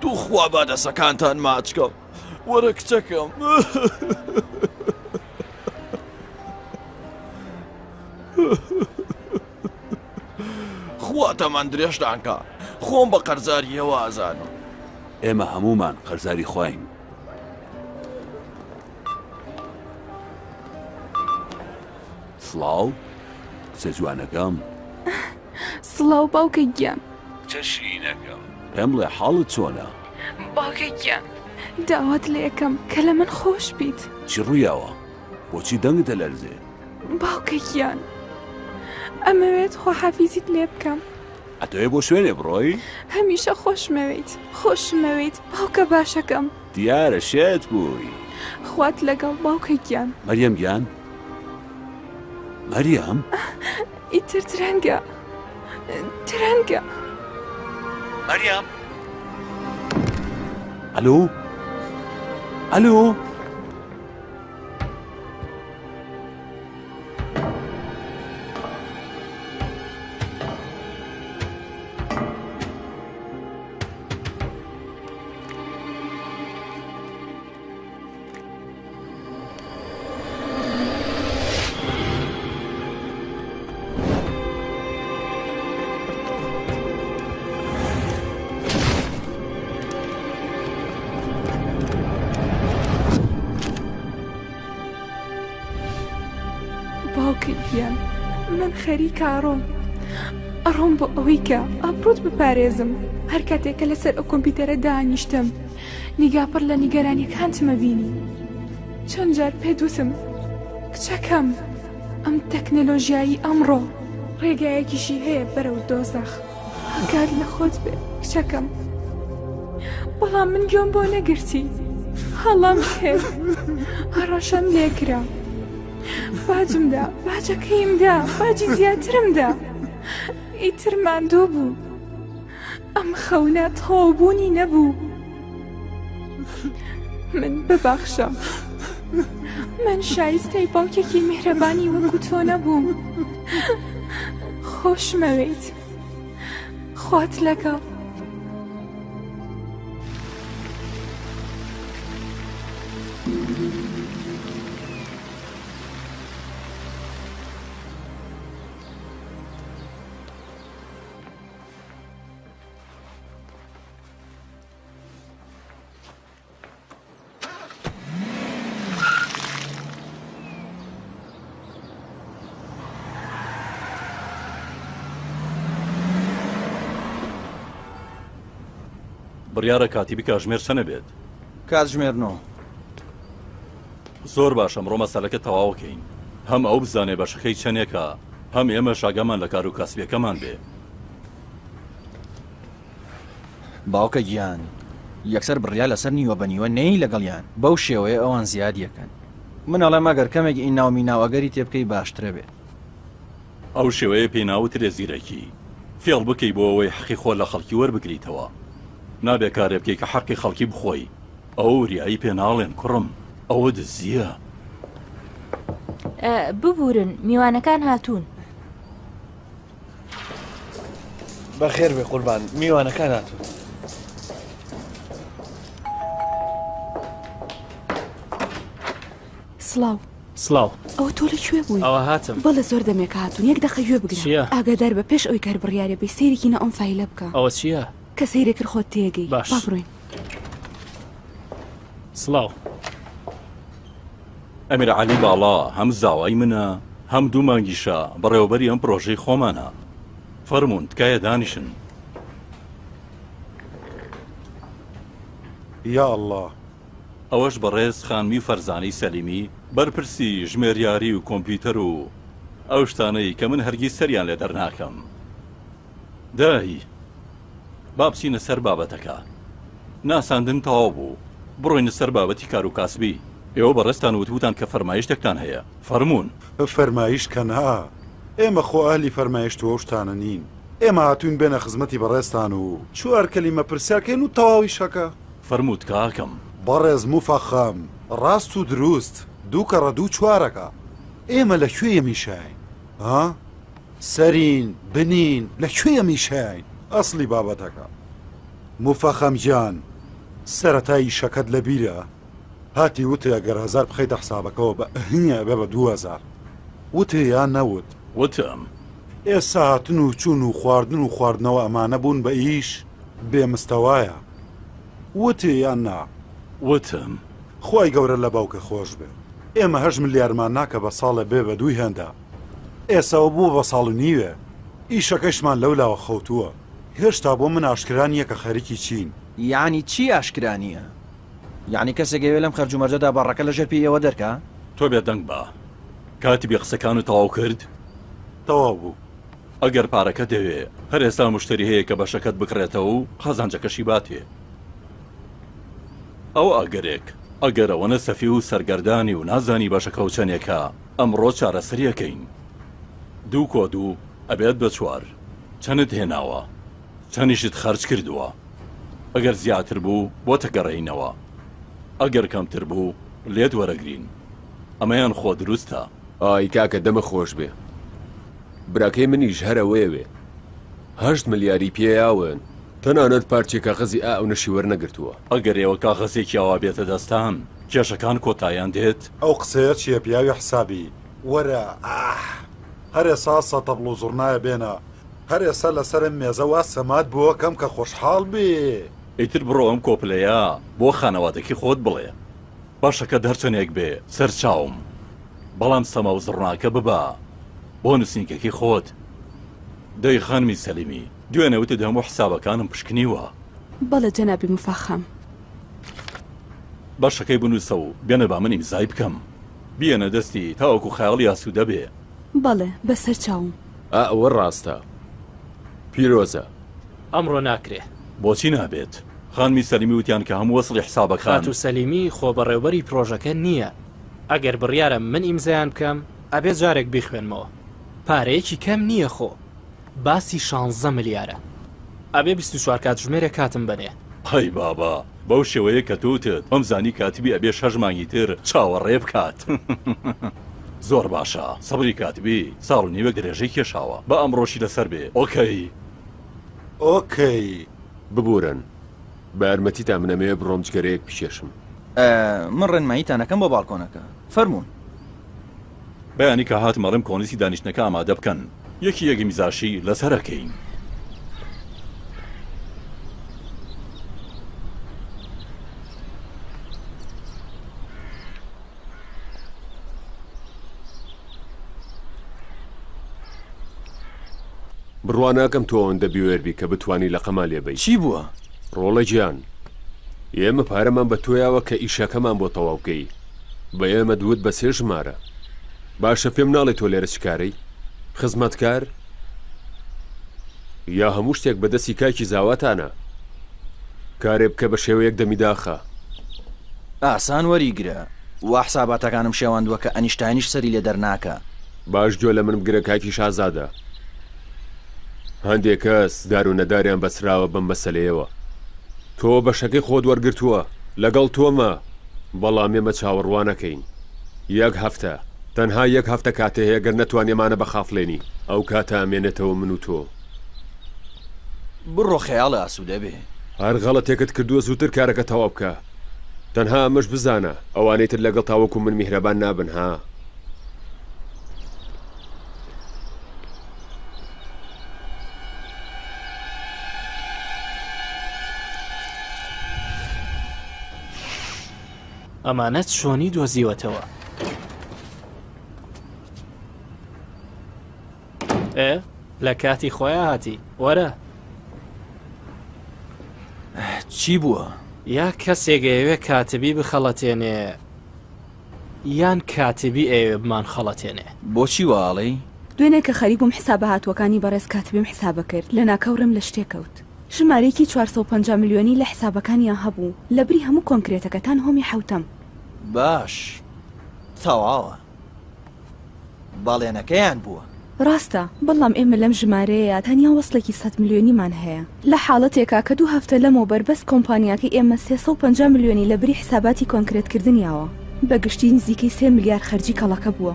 توخوا با دەسەکانتان ماچکەم وەرە کچەکەم. خواتەمان درێژدانکە خۆم بە قەرزاریەوە ئازانم. ئێمە هەمومان قەرزاری خۆین. سڵاو کچە جوانەکەم. سڵاو باوکە گیان. کچە شیرینەکەم. پێم بڵێ حاڵت چۆنە؟ باوکە گیان داوات لێ یەکەم کە لە من خۆش بیت. چی ڕوویاوە؟ بۆچی دەنگتە لەرزێ؟ باوکە گیان ئەمەوێت خۆحافیزیت لێ بکەم. ئەتەوێ بۆ شوێنێ بڕۆی؟ هەمیشە خۆشمەوێیت باوکە باشەکەم. دیارە شێت بووی. خوات لەگەڵ باوکە گیان. مەریەم گیان؟ مەریەم؟ ئیتر ترەنگە. مەریەم؟ ئەلۆ؟ باوکە گیان من خەریکە ئەڕۆم بۆ ئەوەی کە ئابڕۆت بپارێزم. هەر کاتێکە لەسەر ئەو کۆمپیوتەرە دانیشتم نیگاپڕ لە نیگەرانیەکانتمە بینی. چەند جار پێدوتم کچەکەم ئەم تەکنەلۆژیایی ئەمڕۆ ڕێگایەکیشی هەیە بەرەو دۆزەخ. ئاگاد لە خۆت بێ کچەکەم. بەڵام من گوێم بۆ نەگرتی. هەڵام کرد هەڕەشەم لێکرا. باجمدا باجەکەیمدا باجی زیاترمدا. ئیتر ماندوو بوو. ئەم خەونە تەواوبوونی نەبوو. من ببەخشە. من شایستەی باوکێکی میهرەبانی وەکو تۆ نەبووم. خۆشمەوێیت. خوات لەگەڵ. بڕیارە کاتی بکژمێر چەنە بێت؟ کاتژمێرنەوە. زۆر باش ئەمڕۆ مەسەلەکە تەواوکەین. هەم ئەو بزانێ بەشەکەی چەندێکە هەم ئێمە شاگەمان لە کار و کەسبیەکەمان بێ. باوکە گیان یەکسەر بڕیا لەسەر نیوە بە نیوە نەی لەگەڵیان بەو شێوەیە ئەوان زیاد یەکەن. منەڵێ مەگەر کەمێک ئین ناومی ناوەگەری تێبکەی باشترە بێت. ئەو شێوەیە پێی ناوترێ زیرەکی. فێڵ بکەی بۆ ئەوەی حەقی خۆ لە خەڵکی وەربگریتەوە. نابێ کارێ بکەی کە حەقی خەڵکی بخۆی. ئەو ریایی پێ ناڵێن کوڕم ئەوە دزیە. ببورن میوانەکان هاتوون. بەخێر بێ قوربان میوانەکان هاتوون. سڵاو سڵاو ئەوە تۆ لەکوێ بووی؟ ئەوە هاتم بەڵێ زۆر دەمێک هاتوون یەک دەقەیوێ بگرە چییە؟ ئاگادار بە پێش ئەوی کار بڕیارە بێ سەیرێکی نە ئەم فایلە بکە ئەوە چییە؟ کە سەیرێکرد خۆت تێگەی باش. با بڕۆین سڵاو ئەمیر عەلی باڵا هەم زاوای منە هەم دوو مانگیشە بەڕێوەبەری ئەم پرۆژەی خۆمانە فەرموون تکایە دانیشن یا الله ئەوەش بەڕێز خانمی فەرزانەی سەلیمی بەرپرسی ژمێریاری و کۆمپیوتەر و ئەو شتانەی کە من هەرگیز سەریان لێ دەرناکەم دایی با بچینە سەر بابەتەکە ناساندن تەواو بوو بڕۆینە سەر بابەتی کار و کاسبی ئێوە بەڕێستان وتوتان کە فەرمایشتێکتان هەیە فەرموون فەرمایش کەنا ئێمە خۆ ئالی فەرمایشتوە و شتانە نین ئێمە هاتوین بێنە خزمەتی بەڕێستان و چوار کەلیمە پرسیارکەین و تەواوی شەکە فەرمووت کاکەم بەڕێز مفەخەم ڕاست و دروست دوو کەڕە دوو چوارەکە ئێمە لەکوێیە میشاین ها سەرین بنین لەکوێیە میشاین ئەسلی بابەتەکە مفەخەم گیان سەرەتایی شەکەت لە بیرە هاتی وتە ئەگەر 1000 بخەیتە حسابەکەەوە بە هەنیە بێ بە 2000 وتە یان نەوت وتم ئێستا هاتن و چوون و خواردن و خواردنەوە ئەمانە بوون بە ئیش بێمستەوایە وتە یان نا وتم خۆی گەورە لە باوکە خۆش بێ ئێمە 8 ملیارمان ناکە بە ساڵە بێ بە دوی هێندا ئێساوە بوو بە ساڵ و نیوێ ئیشەکەشمان لەولاوە خەوتووە هێشتا بۆ من ئاشکرانیە کە خەریکی چین یعنی چی ئاشکرانیە؟ یعنی کەسێکەوێ لەم خەرجومەرجەدا باڕەکە لە ژەر پێیەوە دەرکە؟ تۆ بێ دەنگ بە کاتی بێ قسەکان و تەواو کرد تەواو بوو ئەگەر پارەکە دەوێ هەر ئێستا مشتری هەیە کە بەشەکەت بکڕێتەوە و قازانجەکەشی باتێ ئەو ئەگەرێک ئەگەرەوەنە سەفی و سەرگەردانی و نازانی باشەکە و چەندێکە ئەمڕۆ چارەسەریەکەین دوو کۆ دوو ئەبێت بە 4 چەندت هێناوە چەندیشت خەرج کردووە ئەگەر زیاتر بوو بۆ تەگەڕێینەوە ئەگەر کەمتر بوو لێت وەرەگرین ئەمەیان خۆ دروستە ئای کاکە دەمە خۆش بێ براکەی منیش هەرەوەیەوێ 8 ملیاری پێیاون تەنانەت پارچێک کاغەزی ئا و نەشی وەرنەگرتووە ئەگەر ئێوە کاغەزێکی ئەوە بێتە دەستان کێشەکان کۆتاییان دێت ئەو قسەیە چیە پیاوی حسابی وەرە هەر ئێسا سەتەبڵ و زوڕنایە بێنە هەر ئێستا لەسەرم مێزە وا سەمات بووە کەم کە خۆشحاڵ بێ ئیتر بڕۆ ئەم کۆپلەیە بۆ خانەوادەکی خۆت بڵێ باشەکە دەرچەنێک بێ سەر چاوم بەڵام سەما و زڕناکە ببا بۆ نووسینگەکی خۆت دەی خانمی سەلیمی دوێنەوتت هەموو حسابەکانم پشکنیوە بەڵێ جەنابی مفەخەم باشەکەی بنووسە و بێنە با من ئیمزای بکەم بیەنە دەستی تاوەکو خەیاڵی ئاسوودە بێ بەڵێ بەسەر چاوم ئەوە ڕاستە پیرۆزە ئەمڕۆ ناکرێ بۆچی نابێت خانمی سەلیمی وتیان کە هەموو وەسڵی حسابەکان خات و سەلیمی خۆ بەڕێوەبەری پرۆژەکە نییە ئەگەر بڕیارە من ئیمزایان بکەم ئەبێت جارێک بیخوێنمەوە پارەیەکی کەم نییە خۆ باسی 16 ملیارە ئەبێ 24 کاتژمێرە کاتم بنێ هەی بابا بەو شێوەیە کە توتت ئەم زانی کاتیبی ئەبێ 6 مانگی تر چاوەڕێ بکات زۆر باشە سەبری کاتبی ساڵ و نیوە درێژەی کێشاوە بە ئەمڕۆشی لەسەر بێ ئۆکەی ئۆکەی ببورن بە ئەرمەتیتا منەمەوێ بڕۆم جگەرەیەک پیشێشم من ڕێنماییتانەکەم بۆ باڵکۆنەکە فەرموون بەیانی کە هات مەڕم کۆنیسی دانیشتەکە ئامادە بکەن یەکی یەکی میزاشی لەسەرەکەین بڕواناکەم تۆ ئەوەندە بیوێربی کە بتوانی لە قەما لێبەی چی بووە؟ ڕۆڵە گیان ئێمە پارەمان بە تۆیاوە کە ئیشەکەمان بۆ تەواو بکەی بە ئێمە دوت بە 3 ژمارە باشە پێم ناڵێ تۆ لێرە چکارەی خزمەتکار یا هەموو شتێک بەدەستی کاکی زاواتانە کارێ بکە بە شێوەیەک دەمیداخە ئاسان وەریگرە وا حساباتەکانم شێواندووە کە ئەنیشتانیش سەری لێ دەرناکە باش گوێ لە من بگرە کاکی شازادە هەندێک کەس دار و نەداریان بەسراوە بەم مەسەلەیەوە تۆ بەشەکەی خۆت وەرگرتووە لەگەڵ تۆمە بەڵام ئێمە چاوەڕوانەکەین 1 هەفتە تەنها 1 هەفتە کاتێ هەیە گەر نەتوانێمانە بەخافلێنی ئەو کاتە ئەمێنێتەوە من و تۆ بڕۆ خەیاڵە ئاسوودە بێ هەر غەڵەتێکت کردووە زووتر کارەکە تەواو بکە تەنها ئەمەش بزانە ئەوانەی تر لەگەڵ تاوەکو من میهرەبان نابن ها. ئەمانەت چۆنی دۆزیوەتەوە؟ لە کاتی خۆیان هاتی وەرە. چی بووە؟ یا کەسێگەیەوێ کاتبی بخەڵەتێنێ یان کاتبی ئەوێ بمان خەڵەتێنێ. بۆچی واڵی؟ دوێنێ کە خەریک بووم حسابە هاتووەکانی بەڕێز کاتبیم حسابە کرد لە ناکەورم لە شتێکەوت. ژمارەیەکی 450 میلیۆنی لە حسابەکانیان هەبوو لە بری هەموو کۆنکرێتەکەتان هۆمی حوتەم. باش تەواوە باڵێنەکەیان بووە. ڕاستە بەڵام ئێمە لەم ژمارەیە تەنیا وەسڵێکی 100 میلیۆنیمان هەیە لە حاڵەتێکا کە 2 هەفتە لەمەوە بەربەست کۆمپانیاکەی ئێمە 350 میلیۆنی لە بری حساباتی کۆنکرێتکردنیاوە بەگشتی نزیکەی 3 میلیارد خەرجی کەڵەکە بووە.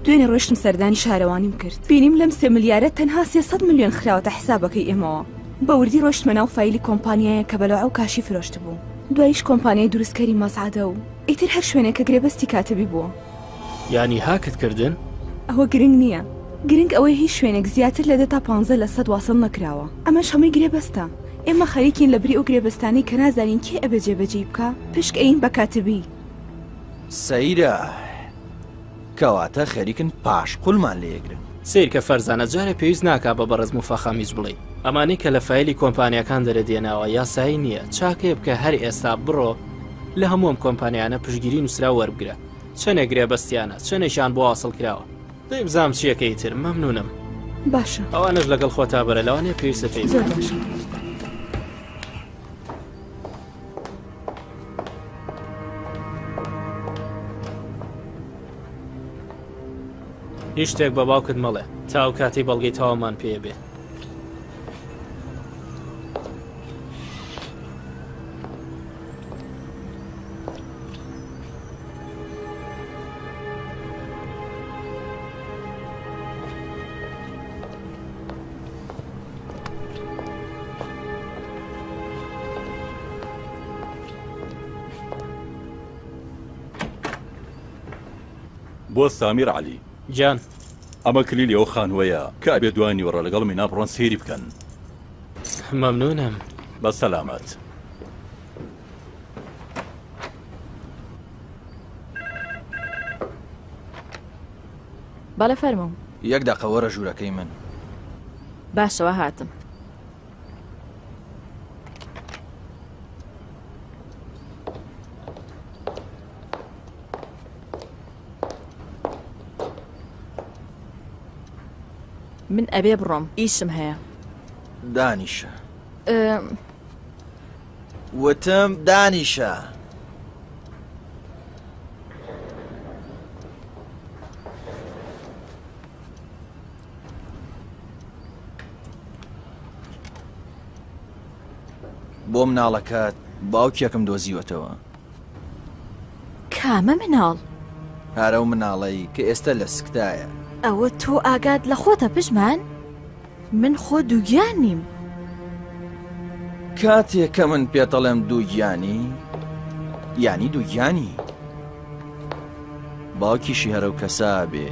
دوێنێ ڕۆشتم سەردانی شارەوانیم کرد بینیم لەم 3 میلیارە تەنها 300 میلیۆن خراوەتە حسابەکەی ئێمەوە. بە وردی ڕۆشتمە ناو فایلی کۆمپانیایە کە بەلاو کاشی فرۆشت بوو. دوایش کۆمپانیای دروستکەری مەسعادە و ئیتر هەر شوێنێکە گرێبەستی کاتبی بووە. یانی هاکت کردن؟ ئەوە گرنگ نییە. گرنگ ئەوەی هیچ شوێنێک زیاتر لە 10 تا 15 لە 100 واصل نەکراوە. ئەمەش هەمووی گرێبەستە. ئێمە خەریکین لە بری ئەو گرێبەستانی کە نازانین کێ ئەبێ جێبەجێ بکە پشک ئەین بە کاتبی. سەیرە کەواتە خەریکن پاش قوڵمان لێگرن. سیر کە فەرزانە جارە پێویست ناکا بە بەڕێزم و فەخامیز بڵێ ئەمانەی کە لە فایلی کۆمپانیەکان دەرەدێناوە یاسایی نییە چاکێ بکە هەر ئێستا بڕۆ لە هەموم کۆمپانیانە پشگیری نووسرا وەربگرە چەنێک گرێبەستیانە چەنێکیان بۆ ئاسڵ کراوە. دەی بزانم چیەکەی تر مەمنونم. باشە ئەوانش لەگەڵ خۆتا بەرە لەوانێ پێویستە پێی زۆر باشە. هیچ شتێک بە باوکت مەڵێ تا و کاتی بەڵگەی تاوامان پێ بێ. بۆ سامیر عەلی جان ئەمە کلیلی ئەو خانوەیە کە ئەبێ دوانی وەڕە لەگەڵ مینا بڕۆن سێری بکەن. مەمنونم. بە سەلامەت. بەڵێ فەرموو. یەک دەقەوەرە ژوورەکەی من. باشەوە هاتم. من ئەبێ بڕۆم ئیشم هەیە. دانیشە وتم دانیشە. بۆ مناڵەکەت باوکیەکەم دۆزیوەتەوە. کامە مناڵ؟ هەرە و مناڵەی کە ئێستا لە سکتایە. ئەوە تۆ ئاگاد لە خۆتە پشمان؟ من خۆ دووگیان نیم. کاتێک کە من پێتەڵێم دووگیانی یانی دووگیانی باوکیشی هەرە و کەسا بێ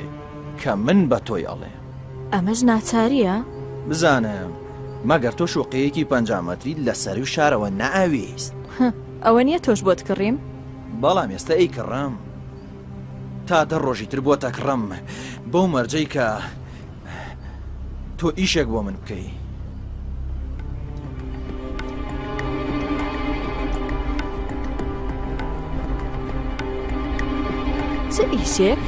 کە من بە تۆی ئەڵێ. ئەمەش ناچاریە؟ بزانم مەگەر تۆ شوقەیەکی 5 مەتری لە سەری و شارەوە نەئاویست. ئەوە نییە تۆش بۆت کڕیم؟ بەڵام ئێستا ئەی کڕم تا 10 ڕۆژی تر بۆ تەکڕم بەو مەرجەی کە تۆ ئیشێک بۆ من بکەی. چ ئیشێک؟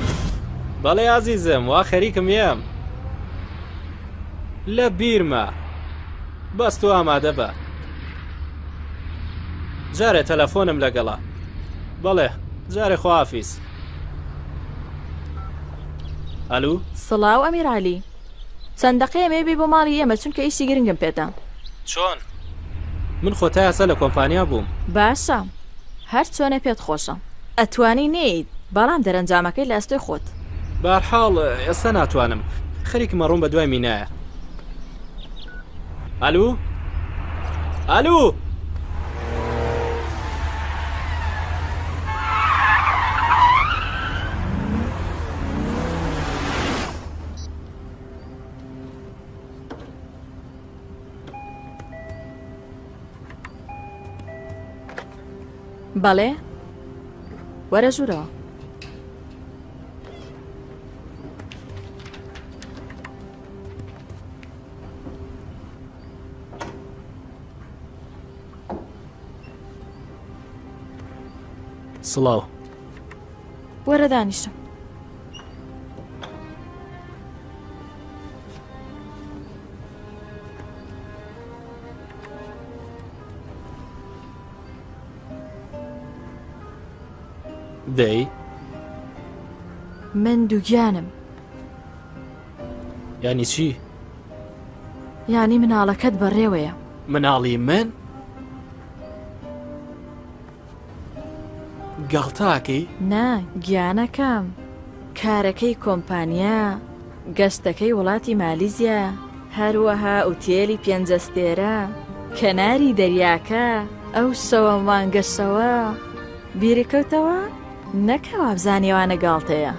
بەڵێ عەزیزم وا خەریکم یەم لە بیرمە بەس تۆ ئامادە بە. جارێ تەلەفۆنم لەگەڵا. بەڵێ جارێ خۆحافیز. ئەلو سڵاو ئەمیر عەلی چەند دەقەیە مێبی بۆ ماڵی ئێمە چونکە ئیشی گرنگم پێدا. چۆن؟ من خۆتا یاسە لە کۆمپانیا بووم. باشە هەر چۆنە پێت خۆشە ئەتوانی نێیت بەڵام دەرەنجامەکەی لە ئەستۆی خۆت. بەرحاڵ ئێستا ناتوانم خەریکمە ڕوون بە دوای مینایە. ئەلو ئەلو بەڵێ وەرە ژوورەوە. سڵاو. وەرە دانیشە. دەی من دووگیانم. یانی چی؟ یانی مناڵەکەت بەڕێوەیە. مناڵی من؟ گاڵتاکەی؟ نا گیانەکەم. کارەکەی کۆمپانیا، گەشتەکەی وڵاتی مالیزیا، هەروەها ئوتێلی پێنجەستێرە، کەناری دەریاکە، ئەو شەوە مانگەشەوە. بیرکەوتەوە؟ نەکەوا بزانێوانە گاڵتەیە.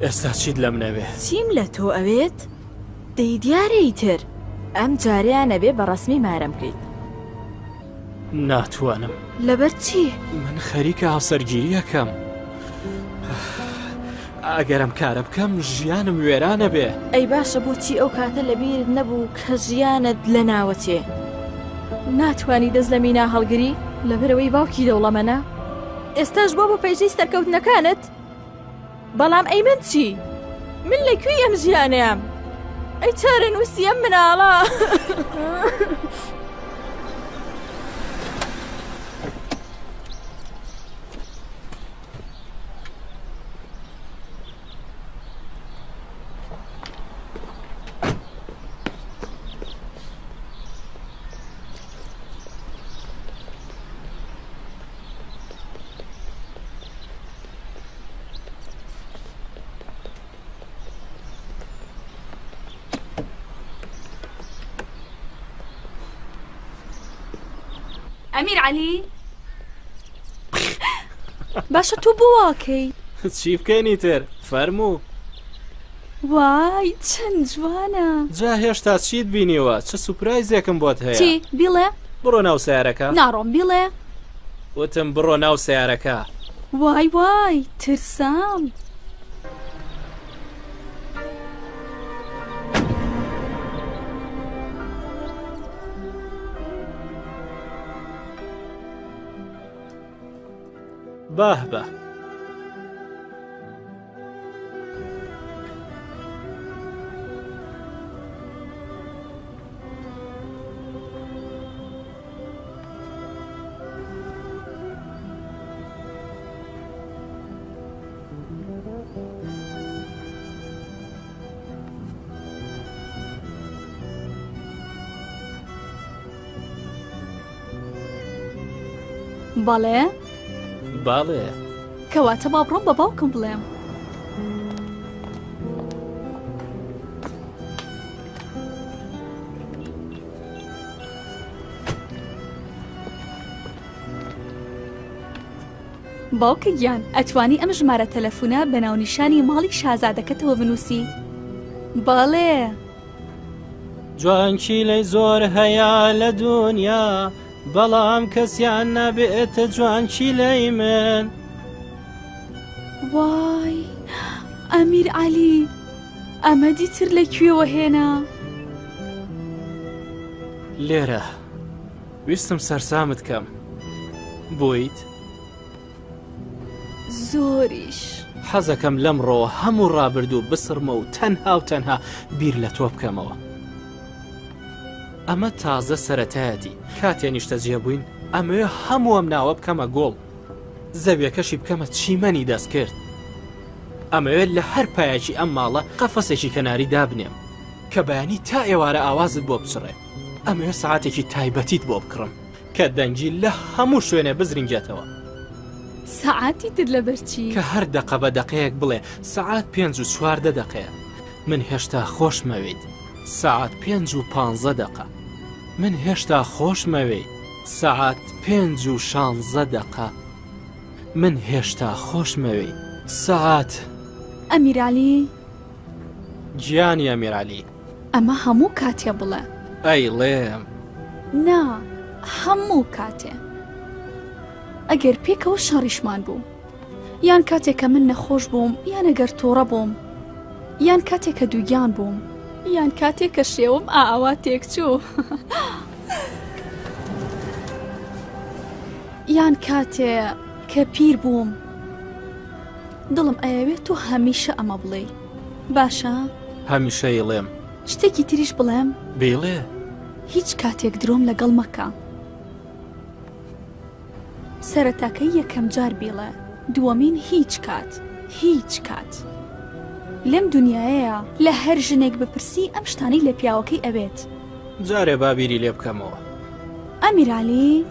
ئێستا چیت لەم نەوێ؟ چیم لە تۆ ئەوێت؟ دەی دیارەی تر ئەم جاریان نەبێ بە ڕەسمی مارەم بکەیت. ناتوانم. لەبەر چی؟ من خەریکە هاوسەرگیریەکەم. ئەگەرم کارە بکەم ژیانم وێرانە بێ. ئەی باشە بۆچی ئەو کاتە لەبیرت نەبوو کە ژیانت لە ناوەچێ؟ ناتوانی دەست لە مینا هەڵگری لەبەرەوەی باوکی دەوڵەمەنە؟ ئێستاش بۆ بۆ پێیژەی سەرکەوتنەکانت؟ بەڵام ئەی من چی؟ من لەکوێ ئەم ژیانەیەم؟ ئەی چارە نووسی ئەم مناڵە. ئەمیر عەلی باشە تۆ بۆ واکەی چی بکەینی تر فەرموو. وای چەند جوانە. جا هێشتا چیت بینیوە؟ چه سوپرایزێکم بۆت هەیە؟ چی بیڵێ؟ بڕۆ ناو سیارەکە. ناڕۆم بیڵێ. وتم بڕۆ ناو سیارەکە. وای وای ترسام. باه بە بەڵێ باڵێ کەواتە با بڕۆم بە باوکم بڵێم. باوکە گیان ئەتوانی ئەم ژمارە تەلەفۆنە بە ناونیشانی ماڵی شازادەکەتەوە بنووسی؟ باڵێ جوانکی لەی زۆر هەیە لە دنیا بەڵام کەسیان نابێتە جوانکی لەی من. وای ئەمیر عەلی ئەمە دیتر لەکوێوە هێنا؟ لێرە ویستم سەرسامت کەم بۆیت زۆریش حەزەکەم لەمڕۆ هەموو ڕابردوو بسرمە و تەنها بیر لە تۆ بکەمەوە. ئەمە تازە سەرەتایەتی کاتێنیشتە جێبووین ئەمەوێ هەموو ئەم ناوە بکەمە گۆڵ زەویەکەشی بکەمە چیمەنی دەست کرد. ئەمەوێت لە هەر پایەکی ئەم ماڵە قەفەسێکی کەناری دابنێم کە بەیانی تا ئێوارە ئاوازت بۆ بچڕێ. ئەمەوێ سەعاتێکی تایبەتیت بۆ بکڕم کە دەنگی لە هەموو شوێنێ بزرینجێتەوە. سەعاتی تر لەبەرچی؟ کە هەر دەقە بە دەقەیەک بڵێ سەعات 5 و 14 دقەیە. من هێشتا خۆشمەوێت سەعات 5 و 15 دقە. من هێشتا خۆشمەوێت سەعات 5 و 16 دقە. من هێشتا خۆشمەوێت سەعات. ئەمیرالی گیانی ئەمیرالی ئەمە هەموو کاتێ بڵێ ئەی لێم نا هەموو کاتێ ئەگەر پێکەوە شەڕیشمان بوو یان کاتێک کە من نەخۆش بووم یان ئەگەر تۆڕە بووم یان کاتێک کە دووگیان بووم یان کاتێک کە شێوم ئاوا تێکچوو یان کاتێ کە پیر بووم دڵم ئەیەوێت تۆ هەمیشە ئەمە بڵێ باشە؟ هەمیشەی لێم شتێکی تریش بڵێم؟ بێڵێ هیچ کاتێک درۆم لەگەڵ مەکە سەرەتاکەی یەکەم جار بێڵێ دووەمین هیچ کات لەم دنیاەیە لە هەر ژنێک بپرسی ئەم شتانەی لە پیاوەکەی ئەوێت جارێ بابیری لێ بکەمەوە ئەمیرالی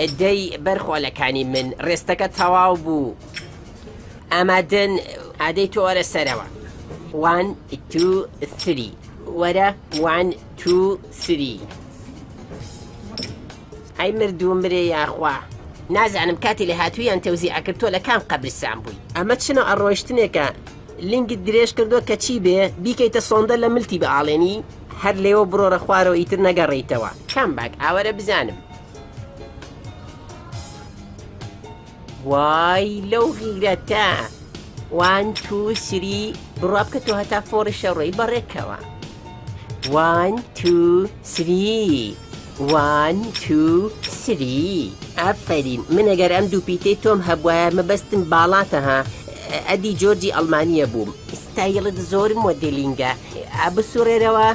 دەی بەرخۆلەکانی من ڕێستەکە تەواو بوو ئامادەن ئادەی تۆ وەرە سەرەوە 1 2 3 وەرە 1 2 3 ئەی مردوو مرێ یاخوا نازانم کاتی لە هاتوویان تەوزی ئەکرد تۆ لە کام قەبرستان بووی ئەمە چنە ئەڕۆیشتنێکە لینگت درێژ کردووە کە چی بێ بیکەیتە سۆندە لە ملتی بەئاڵێنی هەر لێوە بڕۆرە خوارەوە ئیتر نەگەڕێیتەوە کام باک ئاوەرە بزانم وای لەو غیرەتە 1 2 3 بڕوا بکە تۆ هەتا فۆڕی شەڕۆی بەڕێکەوە 1 2 3 1 2 3 ئافرین من ئەگەر ئەم دوو پیتەی تۆم هەبوایە مەبەستم باڵاتە ها ئەدی جۆرجی ئەڵمانیە بووم ستایلت زۆرم مۆدێلینگە بسوڕێرەوە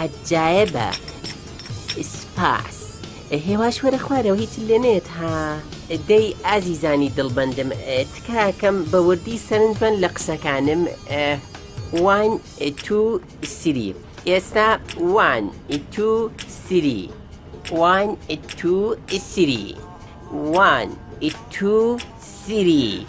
عەجایبە سپاس هێواش وەرە خوارەوە هیچ لێنێت ها دەی ئازیزانی دڵبەندم تکاکەم بە وردی سەرنج بن لە قسەکانم 1 2 3 ئێستا 1 2 3 1 2 3 1 2 3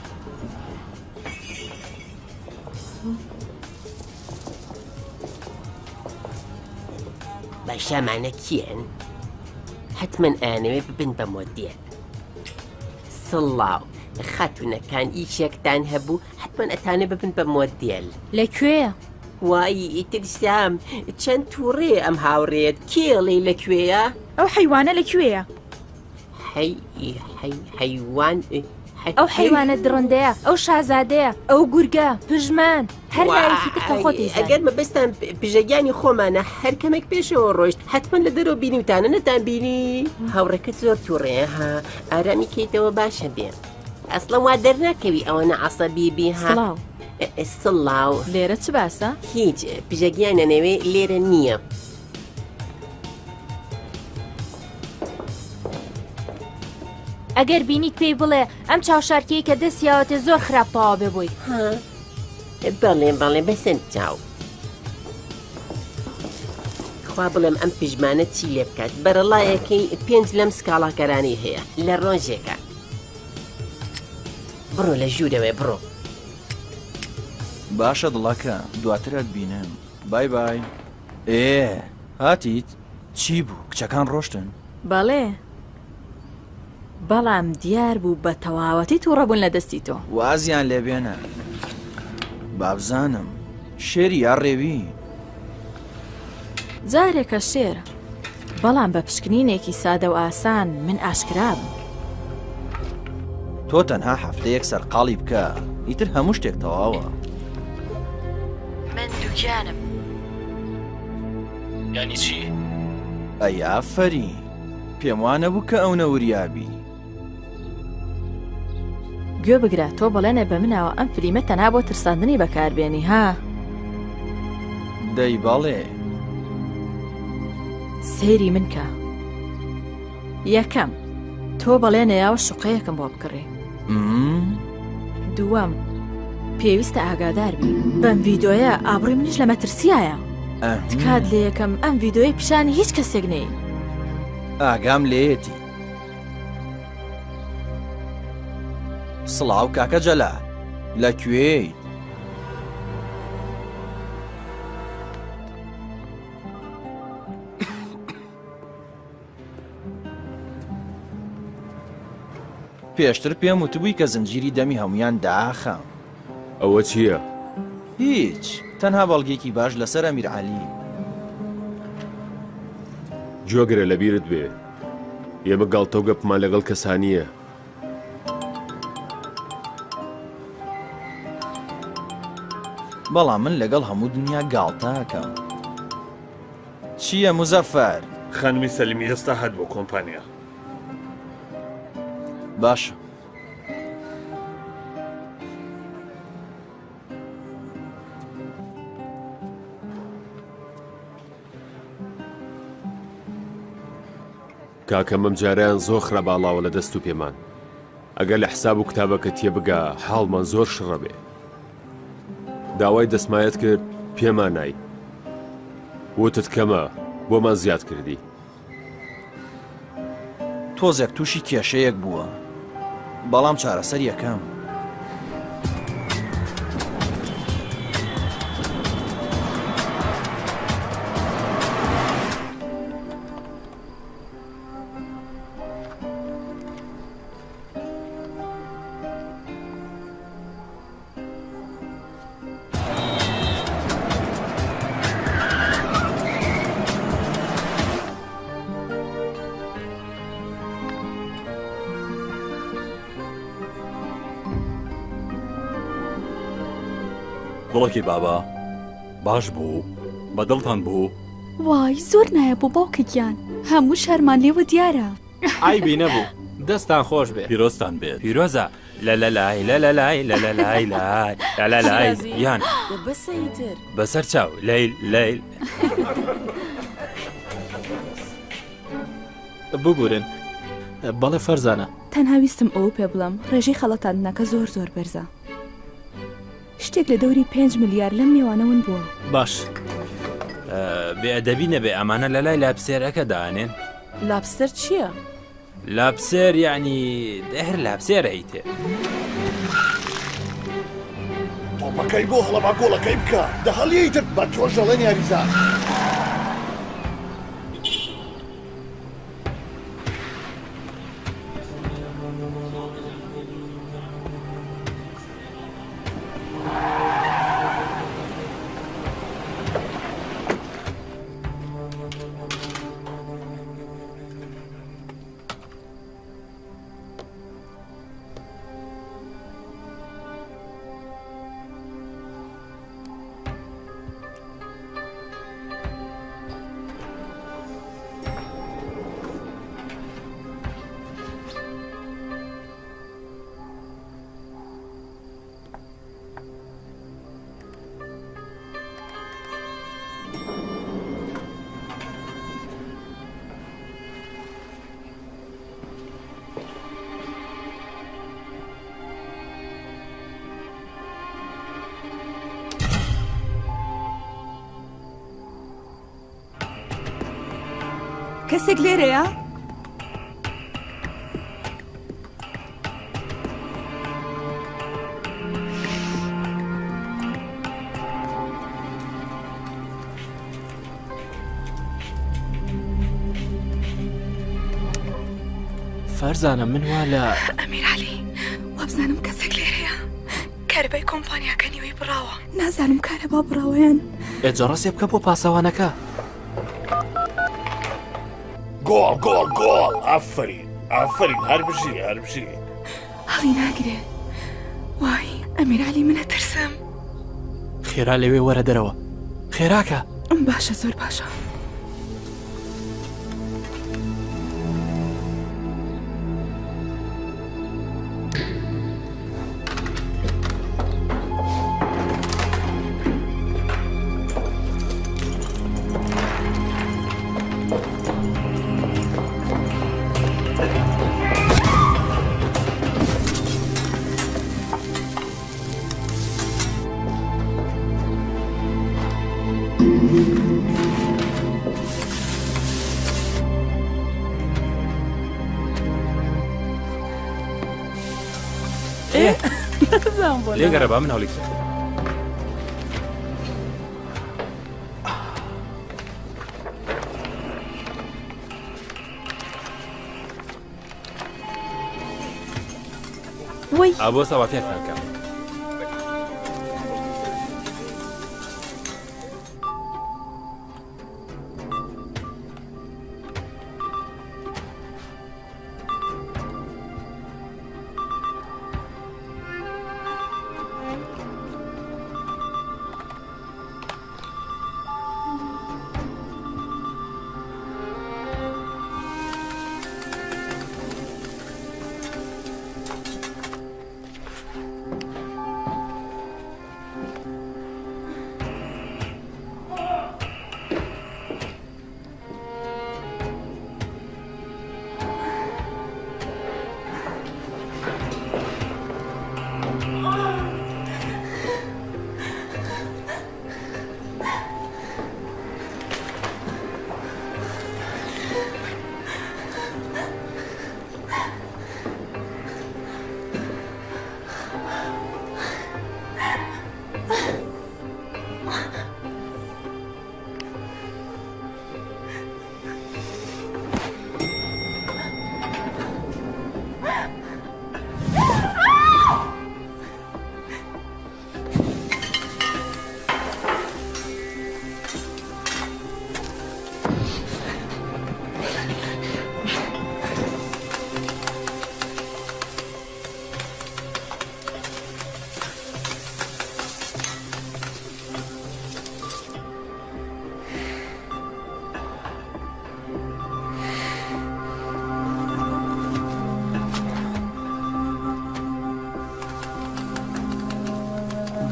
باشامانە کیان؟ حتمما ئانەوێ ببن بە مۆدێل سڵاو خاتونەکان ئیشێکتان هەبوو حتمما ئەتانە ببن بە مۆدێل لەکوێیە؟ وای ترسام چەند تووڕێ ئەم هاوڕێت کێڵێ لەکوێیە؟ ئەو حیوانە لەکوێیە؟ حیوان ئەو حیوانە درڕندەیە ئەو شازادەیە ئەو گورگە پژمان هەر لایەکی تکە خۆتی ئەگەر مەبەستان پژەگیانی خۆمانە هەر کەمێک پێشەوە ڕۆیشت حتمما لە دەرەوە بینیوتانە نەتان بینی هاوڕەکەت زۆر تووڕێ ها ئارامی کەیتەوە باشە بێ ئەسڵەن وا دەرناکەوی ئەوەنە عەسەبی بی ها سڵاو لێرە چ باسە؟ هیچ پژەگیانە نەوێ لێرە نییە ئەگەر بینیت پێی بڵێ ئەم چاوشارکەی کە دەستیاوەتە زۆر خراپەوە ببووی بەڵێ بەسەر چاو خوا بڵێم ئەم پژمانە چی لێ بکات بەرەڵایەکەی 5 لەم سکاڵاکەرانی هەیە لە ڕۆژێکە بڕۆ لە ژوورەوێ بڕۆ باشە دڵەکە دواترت بینم بای بای هاتیت چی بوو کچەکان ڕۆشتن بەڵێ بەڵام دیار بوو بە تەواوەتی تووڕەبوون لە دەستی تۆ وازیان لێبێنە بابزانم شێری یا ڕێوی جارێکە شێرە بەڵام بە پشکنینێکی سادە و ئاسان من ئاشکرابم تۆ تەنها هەفتەیەک سەرقاڵی بکە ئیتر هەموو شتێک تەواوە من دووکیانم یانی چی؟ ئەی ئافەری پێم وانە بوو کە ئەو نەوریابی گوێ بگرە تۆ بەڵێنێ بە منەوە ئەم فلیمە تەنها بۆ ترساندنی بەکاربێنی ها دەی بەڵێ سەیری من کە یەکەم تۆ بەڵێنەیەوە شوقەیەکم بۆ بکڕی دووەم پێویستە ئاگادار بی بەم ڤیدۆیە ئابڕووی منیش لە مەترسیایە تکات لە یەکەم ئەم ڤیدۆی پیشانی هیچ کەسێک نەی ئاگام لێیەتی سڵاو کاکە جەلال لەکوێی پێشتر پێم وتبووی کە زنجیری دەمی هەمویان داخەم. ئەوە چییە؟ هیچ، تەنها بەڵگێکی باش لەسەر ئەمیرعەلی. جۆگرە لەبیرت بێ، ئێمە گاڵتە و گەپمان لەگەڵ کەسانیە. بەڵام من لەگەڵ هەموو دنیا گاڵتاکەم. چییە موزەفەر؟ خانمی سەلیمی ئێستا هەت بۆ کۆمپانیا. باشە. کاکەمەم جاریان زۆر خراپباڵاوە لە دەست و پێمان. ئەگەر لە حساب و کتابەکە تێبگا حاڵمان زۆر شڕە بێ. داوای دەسمایەت کرد پێمان نای. وتت کەمە بۆمان زیاد کردی. تۆزێک تووشی کێشەیەک بووە، بەڵام چارەسەر یەکەم. دڵێکی بابا باش بوو بەدڵتان بوو. وای زۆر نایە بۆ باوکەگیان، هەموو شەرمان لێوە دیارە. ئایبی نەبوو، دەستان خۆش بێ. پیرۆستان بێت. پیرۆزە لە لای لە لای لە لای لای لە لای یان بەسەیتر بەسەر چاو لیل لیل. ببورن بەڵێ فەرزانە، تەنها ویستم ئەوە پێ بڵم ڕێژەی خەڵەتاندنەکە زۆر زۆر بەرزە. شتێک لە دەوری 5 ملیار لەم میوانەون بووە. باش بێئەدەبی نەبێ ئەمانە لە لای لابسێرەکە دانێن. لابستەر چییە؟ لابسێر یعنی هەر لابسێرە هیتێ. تۆپەکەی بۆ هەڵەما گۆڵەکەی بکە دەهەڵیتر بە تۆژەڵێن یاریزان. کەسێک لێرەیە؟ فەرزانە من وا لە ئەمیرعەلی وابزانم کەسێک لێرەیە. کارەبای کۆمپانیاکە نیوەی بڕاوە. نازانم کارەبا بڕاوەیان. ئێجەڕەسێ بکە بۆ پاسەوانەکە. گۆڵ گۆڵ گۆڵ ئافرین ئافرین هەربژی هەربژی. هەڵی ناگرێ. وای ئەمیرعەلی منە ترسم. خێرا لەوێ وەرە دەرەوە. خێراکە. باشە زۆر باشە. لێگەرە با من هەوڵی وەی ئابۆ سەواتێکتان کەم.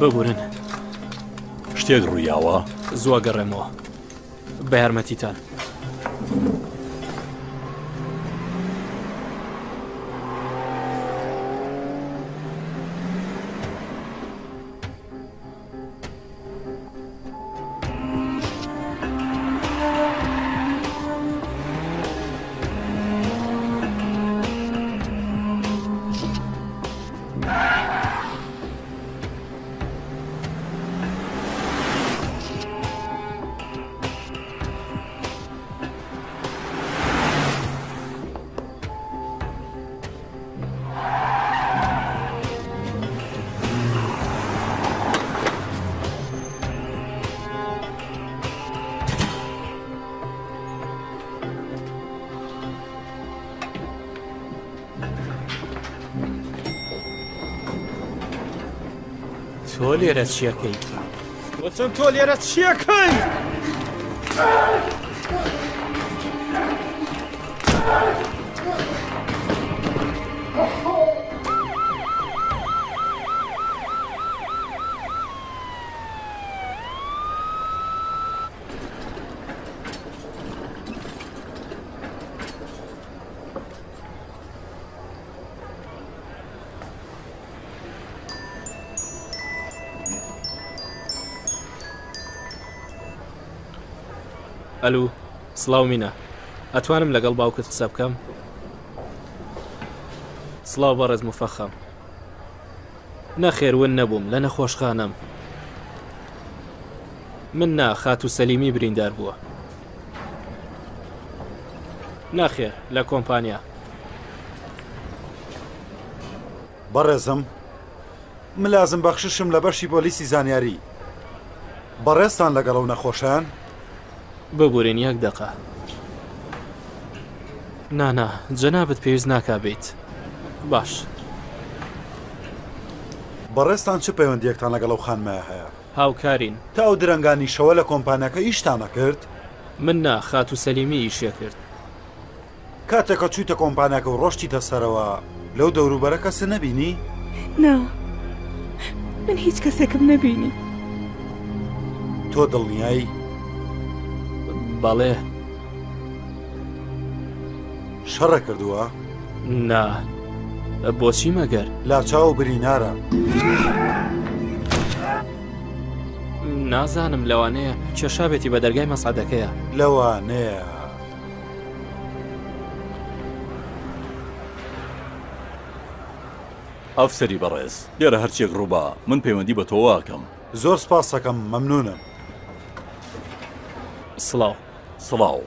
ببورن شتێک ڕوویاوە زووە گەڕێمەوە بە یارمەتیتان. تۆ لێرە چیەکەی؟ وەچەند تۆ لێرە چیەکەی؟ ئەلو سڵاو مینە، ئەتوانم لەگەڵ باوکت قسە بکەم؟ سڵاو بەڕێز مفەخەم. نەخێر ون نەبووم لە نەخۆشخانەم. من نا خات و سەلیمی بریندار بووە. ناخێر لە کۆمپانیا. بەڕێزم ملازم بەخششم لە بەشی پۆلیسی زانیاری. بەڕێستان لەگەڵ ئەو نەخۆشان؟ ببورین یەک دقە. نانا جەنابەت پێویست ناکابێت. باش. بەڕێستان چه پەیوەندیەکتان لەگەڵ ئەو خانمایە هەیە؟ هاوکارین. تا ئەو درەنگانی شەوە لە کۆمپانیەکە ئیشتانە کرد؟ من نا خات و سەلیمی ئیشیە کرد. کاتێکە چوویتە کۆمپانیەکە و ڕۆشتیتە سەرەوە لەو دەوروبەرە کەس نەبینی؟ نا من هیچ کەسێکم نەبینی. تۆ دڵنیایی؟ بەڵێ. شەڕە کردووە؟ نا بۆچی مەگەر؟ لاچاو برینارە. نازانم لەوانەیە کێشابێتی بە دەرگای مەسعەدەکەیە. لەوانەیە. ئەفسەری بەڕێز لێرە هەرچێک ڕووبا من پەیوەندی بە تۆ واکەم. زۆر سپاس دەکەم، مەمنونم. سڵاو. سڵاو.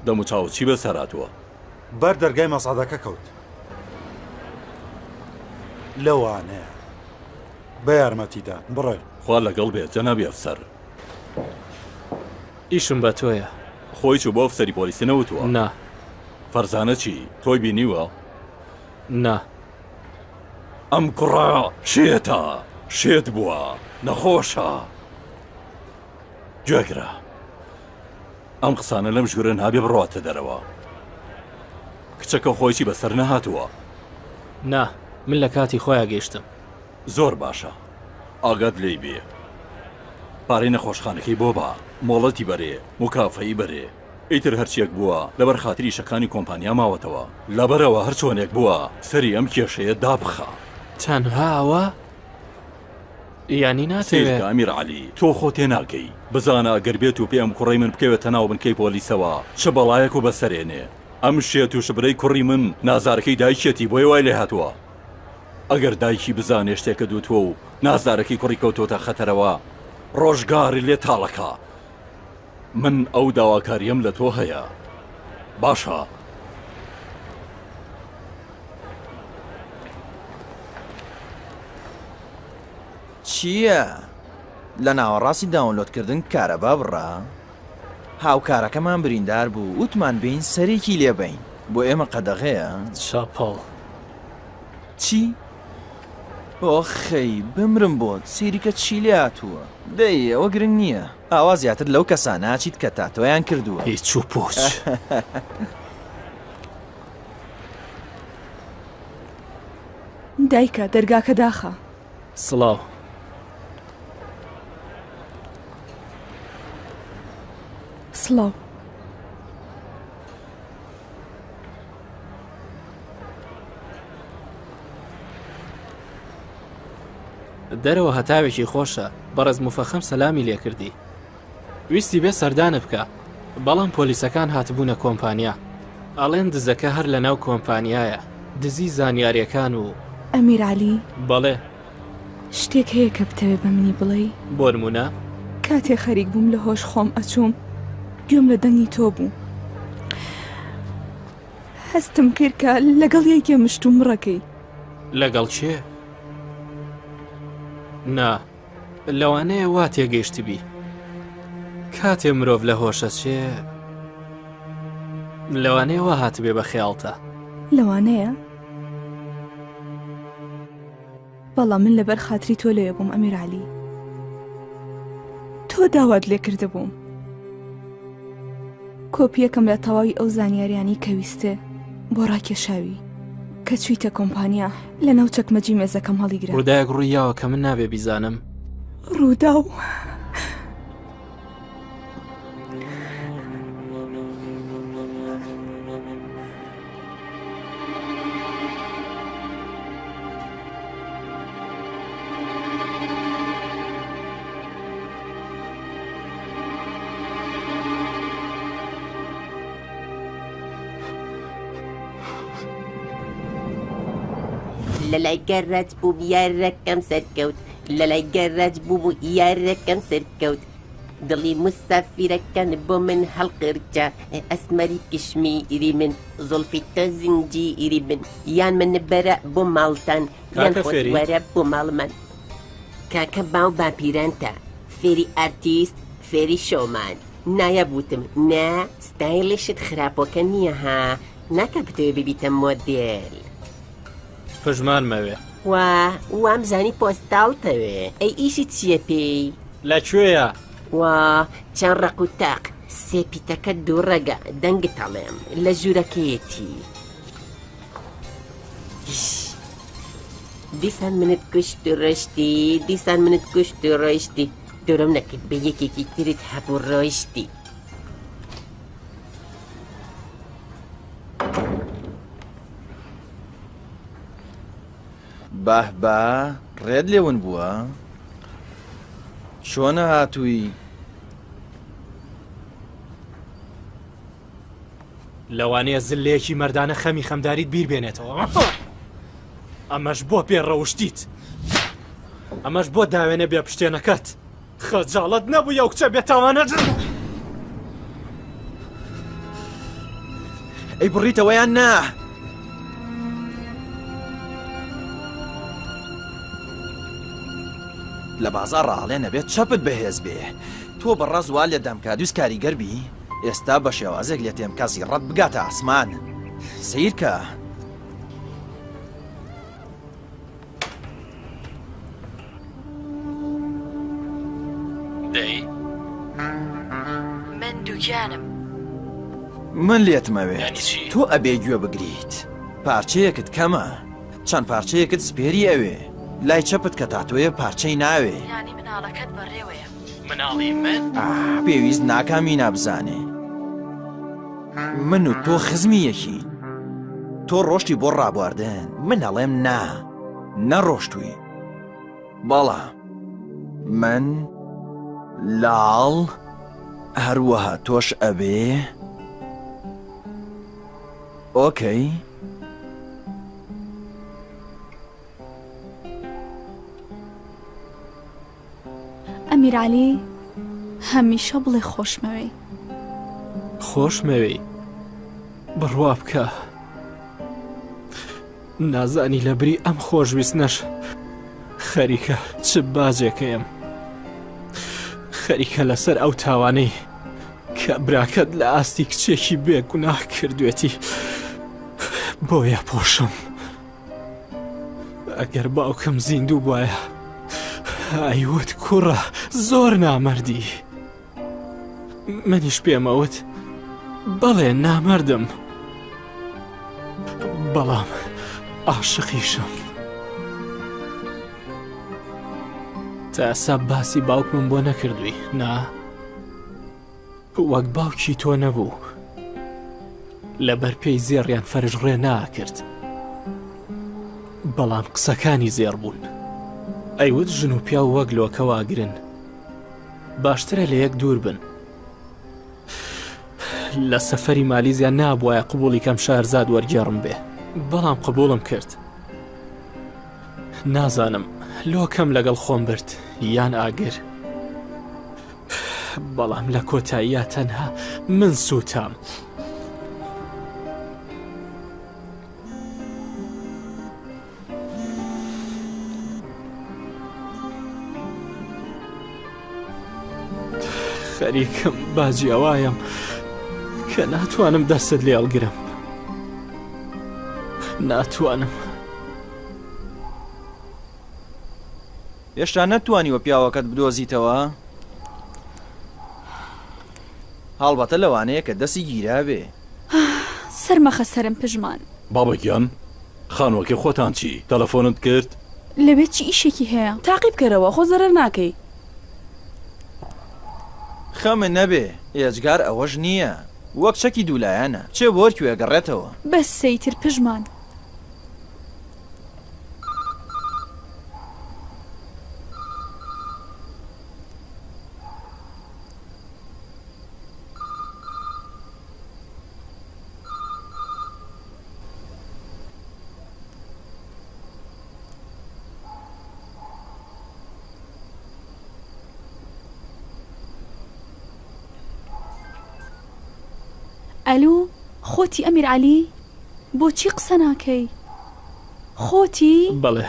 دەموچاو چی بەسەر هاتووە؟ بەر دەرگای مەسعەدەکە کەوت. لەوانەیە بە یارمەتیدا بڕێ خوا لەگەڵ بێت جەنابی ئەفسەر ئیشم بە تۆیە خۆی چوو بۆ ئەفسەری پۆلیسی نەوتووە نا فەرزانە چی تۆی بینیوە نا ئەم کوڕە شێتە شێت بووە نەخۆشە گوێگرە ئەم قسانە لەم ژوورە نابێ بڕاتە دەرەوە کچەکە خۆیی بەسەر نەهاتووە نا من لە کاتی خۆیان گەیشتم زۆر باشە ئاگات لێی بێ پارەی نەخۆشخانەکەی بۆ بە مۆڵەتی بەرێ مکافەی بەرێ ئیتر هەرچیەک بووە لەبەر خاتری شەکانی کۆمپانیا ماوەتەوە لەبەرەوە هەر چۆنێک بووە سەری ئەم کێشەیە دابخە تەنهاوە یانی ناتەوێت ئەمیر عەلی تۆ خۆ تێناگەی بزانە ئەگەر بێت و پێم کوڕی من بکەوێتە ناو بنکەی پۆلیسەوە چ بەڵایەک و بەسەرێنێ ئەم شێت و شبرەی کوڕی من نازارەکەی دایکێتی بۆی وای لێ هاتووە ئەگەر دایکی بزانێ شتێکە دووتووە و نازارەکەی کوڕی کەوتۆتە خەتەرەوە ڕۆژگاری لێ تاڵەکە من ئەو داواکاریم لە تۆ هەیە باشە چییە؟ لە ناوەڕاستی داونلۆدکردن کارەبا بڕا؟ هاوکارەکەمان بریندار بوو وتمان بین سەرێکی لێبین بۆ ئێمە قەدەغەیە؟ چاپەڵ چی؟ ئۆخەی بمرم بۆت سیریکە چی لێ هاتووە؟ دەی ئەوە گرنگ نییە ئاوا زیاتر لەو کەسانە چیت کە تاتۆیان کردووە هیچ و پۆچ دایکە دەرگاکە داخە سڵاو سڵاو دەرەوە هەتاوێکی خۆشە بەڕێز مفەخەم سەلامی لێ کردی ویستی بێ سەردانە بکە بەڵام پۆلیسەکان هاتبوونە کۆمپانیا ئەڵێن دزەکە هەر لە ناو کۆمپانیایە دزی زانیاریەکان و ئەمیر عەلی بەڵێ شتێک هەیە کە بتەوێ بە منی بڵێ بۆ نمونە کاتێک خەریک بووم لە هۆش خۆم ئەچووم گوێم لە دەنگی تۆ بوو هەستم کرد کە لەگەڵ یەکێ مشتوم ڕەکەی لەگەڵ چێ؟ نا لەوانەیە وا تێگەیشتبی کاتێ مرۆڤ لە هۆشە چێ لەوانەیە وا هاتبێ بە خەیاڵتە لەوانەیە؟ بەڵام من لەبەر خاتری تۆ لێ بووم ئەمیر عەلی تۆ داوات لێ کرده بووم کۆپیەکەم لە تەواوی ئەو زانیاریانی کەویستێ بۆ ڕاکێشاوی کە چوویتە کۆمپانیا لە ناو چەکمەجی مێزەکەم هەڵیگرا ڕووداوێک ڕوویاوە کە من نابێ بیزانم ڕوودا و لەلای گەڕاج بووم یارەکەم سەرکەوت لەلای گەڕاج بووم و یارەکەم سەرکەوت دڵی مسافیرەکان بۆ من هەڵقرجا ئەسمەری کشمیری من زۆڵفی تە زنجیری من یان من بەرە بۆ ماڵتان یان خۆتوەرە بۆ ماڵمان کاکە باو باپیرانتە فێری ئارتیست فێری شۆمان نایەبووتم نا ستایلشت خراپۆکە نییە ها ناکە بتەوێ ببیتە مۆدێل پژمان مەوێ وام زانی پۆستاڵتەوێ ئەی ئیشی چییە پێی لەکوێیە چەند ڕق و تاق سێپیتەکە دوو ڕەگە دەنگت هەڵێم لە ژوورەکەیەتی دیسان منت کوشت و ڕۆیشتی دیسان منت کوشت و ڕۆیشتی دۆرەم نەکرد بە یەکێکی ترت هەبوو ڕۆیشتی باه با ڕێت لێون بووە چۆنە هاتووی لەوانەیە زلەیەکی مەردانە خەمی خەمداریت بیر بێنێتەوە ئەمەش بۆ پێڕەوشتیت ئەمەش بۆ داوێنە بێ پشتێنەکەت خەجاڵت نەبوو یە کچە بێتاوانە ئەی بڕیتەوەیان نا لە بازار ڕاڵێ نەبێت چەپت بەهێز بێ تۆ بەڕاز وا لێ دەمکات دوست کاریگەر بی ئێستا بە شێوازێک لێ تێم کەسی ڕەت بگاتە ئاسمان سیرکە دەی من دووکیانم من لێتمەوێت تۆ ئەبێ گوێ بگریت پارچەیەکت کەمە چەند پارچەیەکت سپێری ئەوێ لای چەپت کە تاتۆیە پارچەی ناوێ ینی مناڵەکەت بەڕێوەیە مناڵی من پێویست ناکامی نابزانێ من و تۆ خزمی یەکی تۆ ڕۆشتی بۆ ڕابواردن من ئەڵێم نا نەڕۆشتووی بەڵام من لاڵ هەروەها تۆش ئەبێ ئۆکەی ئەمیرعەلی هەمیشە بڵێ خۆشمەوەی خۆشمەوەی بڕوا بکە نازانی لە بری ئەم خۆشویستنەش خەریکە چ باجێکەیەم خەریکە لەسەر ئەو تاوانەی کە براکەت لە ئاستی کچێکی بێگوناه کردوێتی بۆیە پۆشم ئەگەر باوکم زیندوو بواە ئایوت کوڕە زۆر نامەردی منیش پێمەوت بەڵێ نامەردم بەڵام عاشقیشم تا ئێستا باسی باوکمم بۆ نەکردووی نا وەک باوکی تۆ نەبوو لەبەر پێی زێڕیان فەرژڕێ ناکرد بەڵام قسەکانی زێڕ بوون ئەیوت ژن و پیا وەک لۆکە واگرن باشترە لە یەک دوور بن لە سەفەری مالیزیان نابووایە قبوڵی کەم شارزاد وەرگێڕم بێ بەڵام قبوڵم کرد نازانم لۆکەم لەگەڵ خۆم برد یان ئاگر بەڵام لە کۆتاییە تەنها من سووتام خەریکم باجی ئەوایەم کە ناتوانم دەستت لێ هەڵگرم ناتوانم هێشتا نەتوانیوە پیاوەکەت بدۆزیتەوە هەڵبەتە لەوانەیە کە دەستی گیرا بێ سەرمەخە سەرم پژمان بابەگیان خانوەکە خۆتان چی تەلەفۆنت کرد لەوێت چی ئیشێکی هەیە تاقیب کەرەوە خۆ زەرەر ناکەی خەمە نەبێ ئێجگار ئەوەش نییە وەک چەکی دوولایەنە چێ بۆرکوێ گەڕێتەوە بەس سەیتر پژمان ئەلو خۆتی ئەمیرعەلی بۆچی قسە ناکەی خۆتی بەڵێ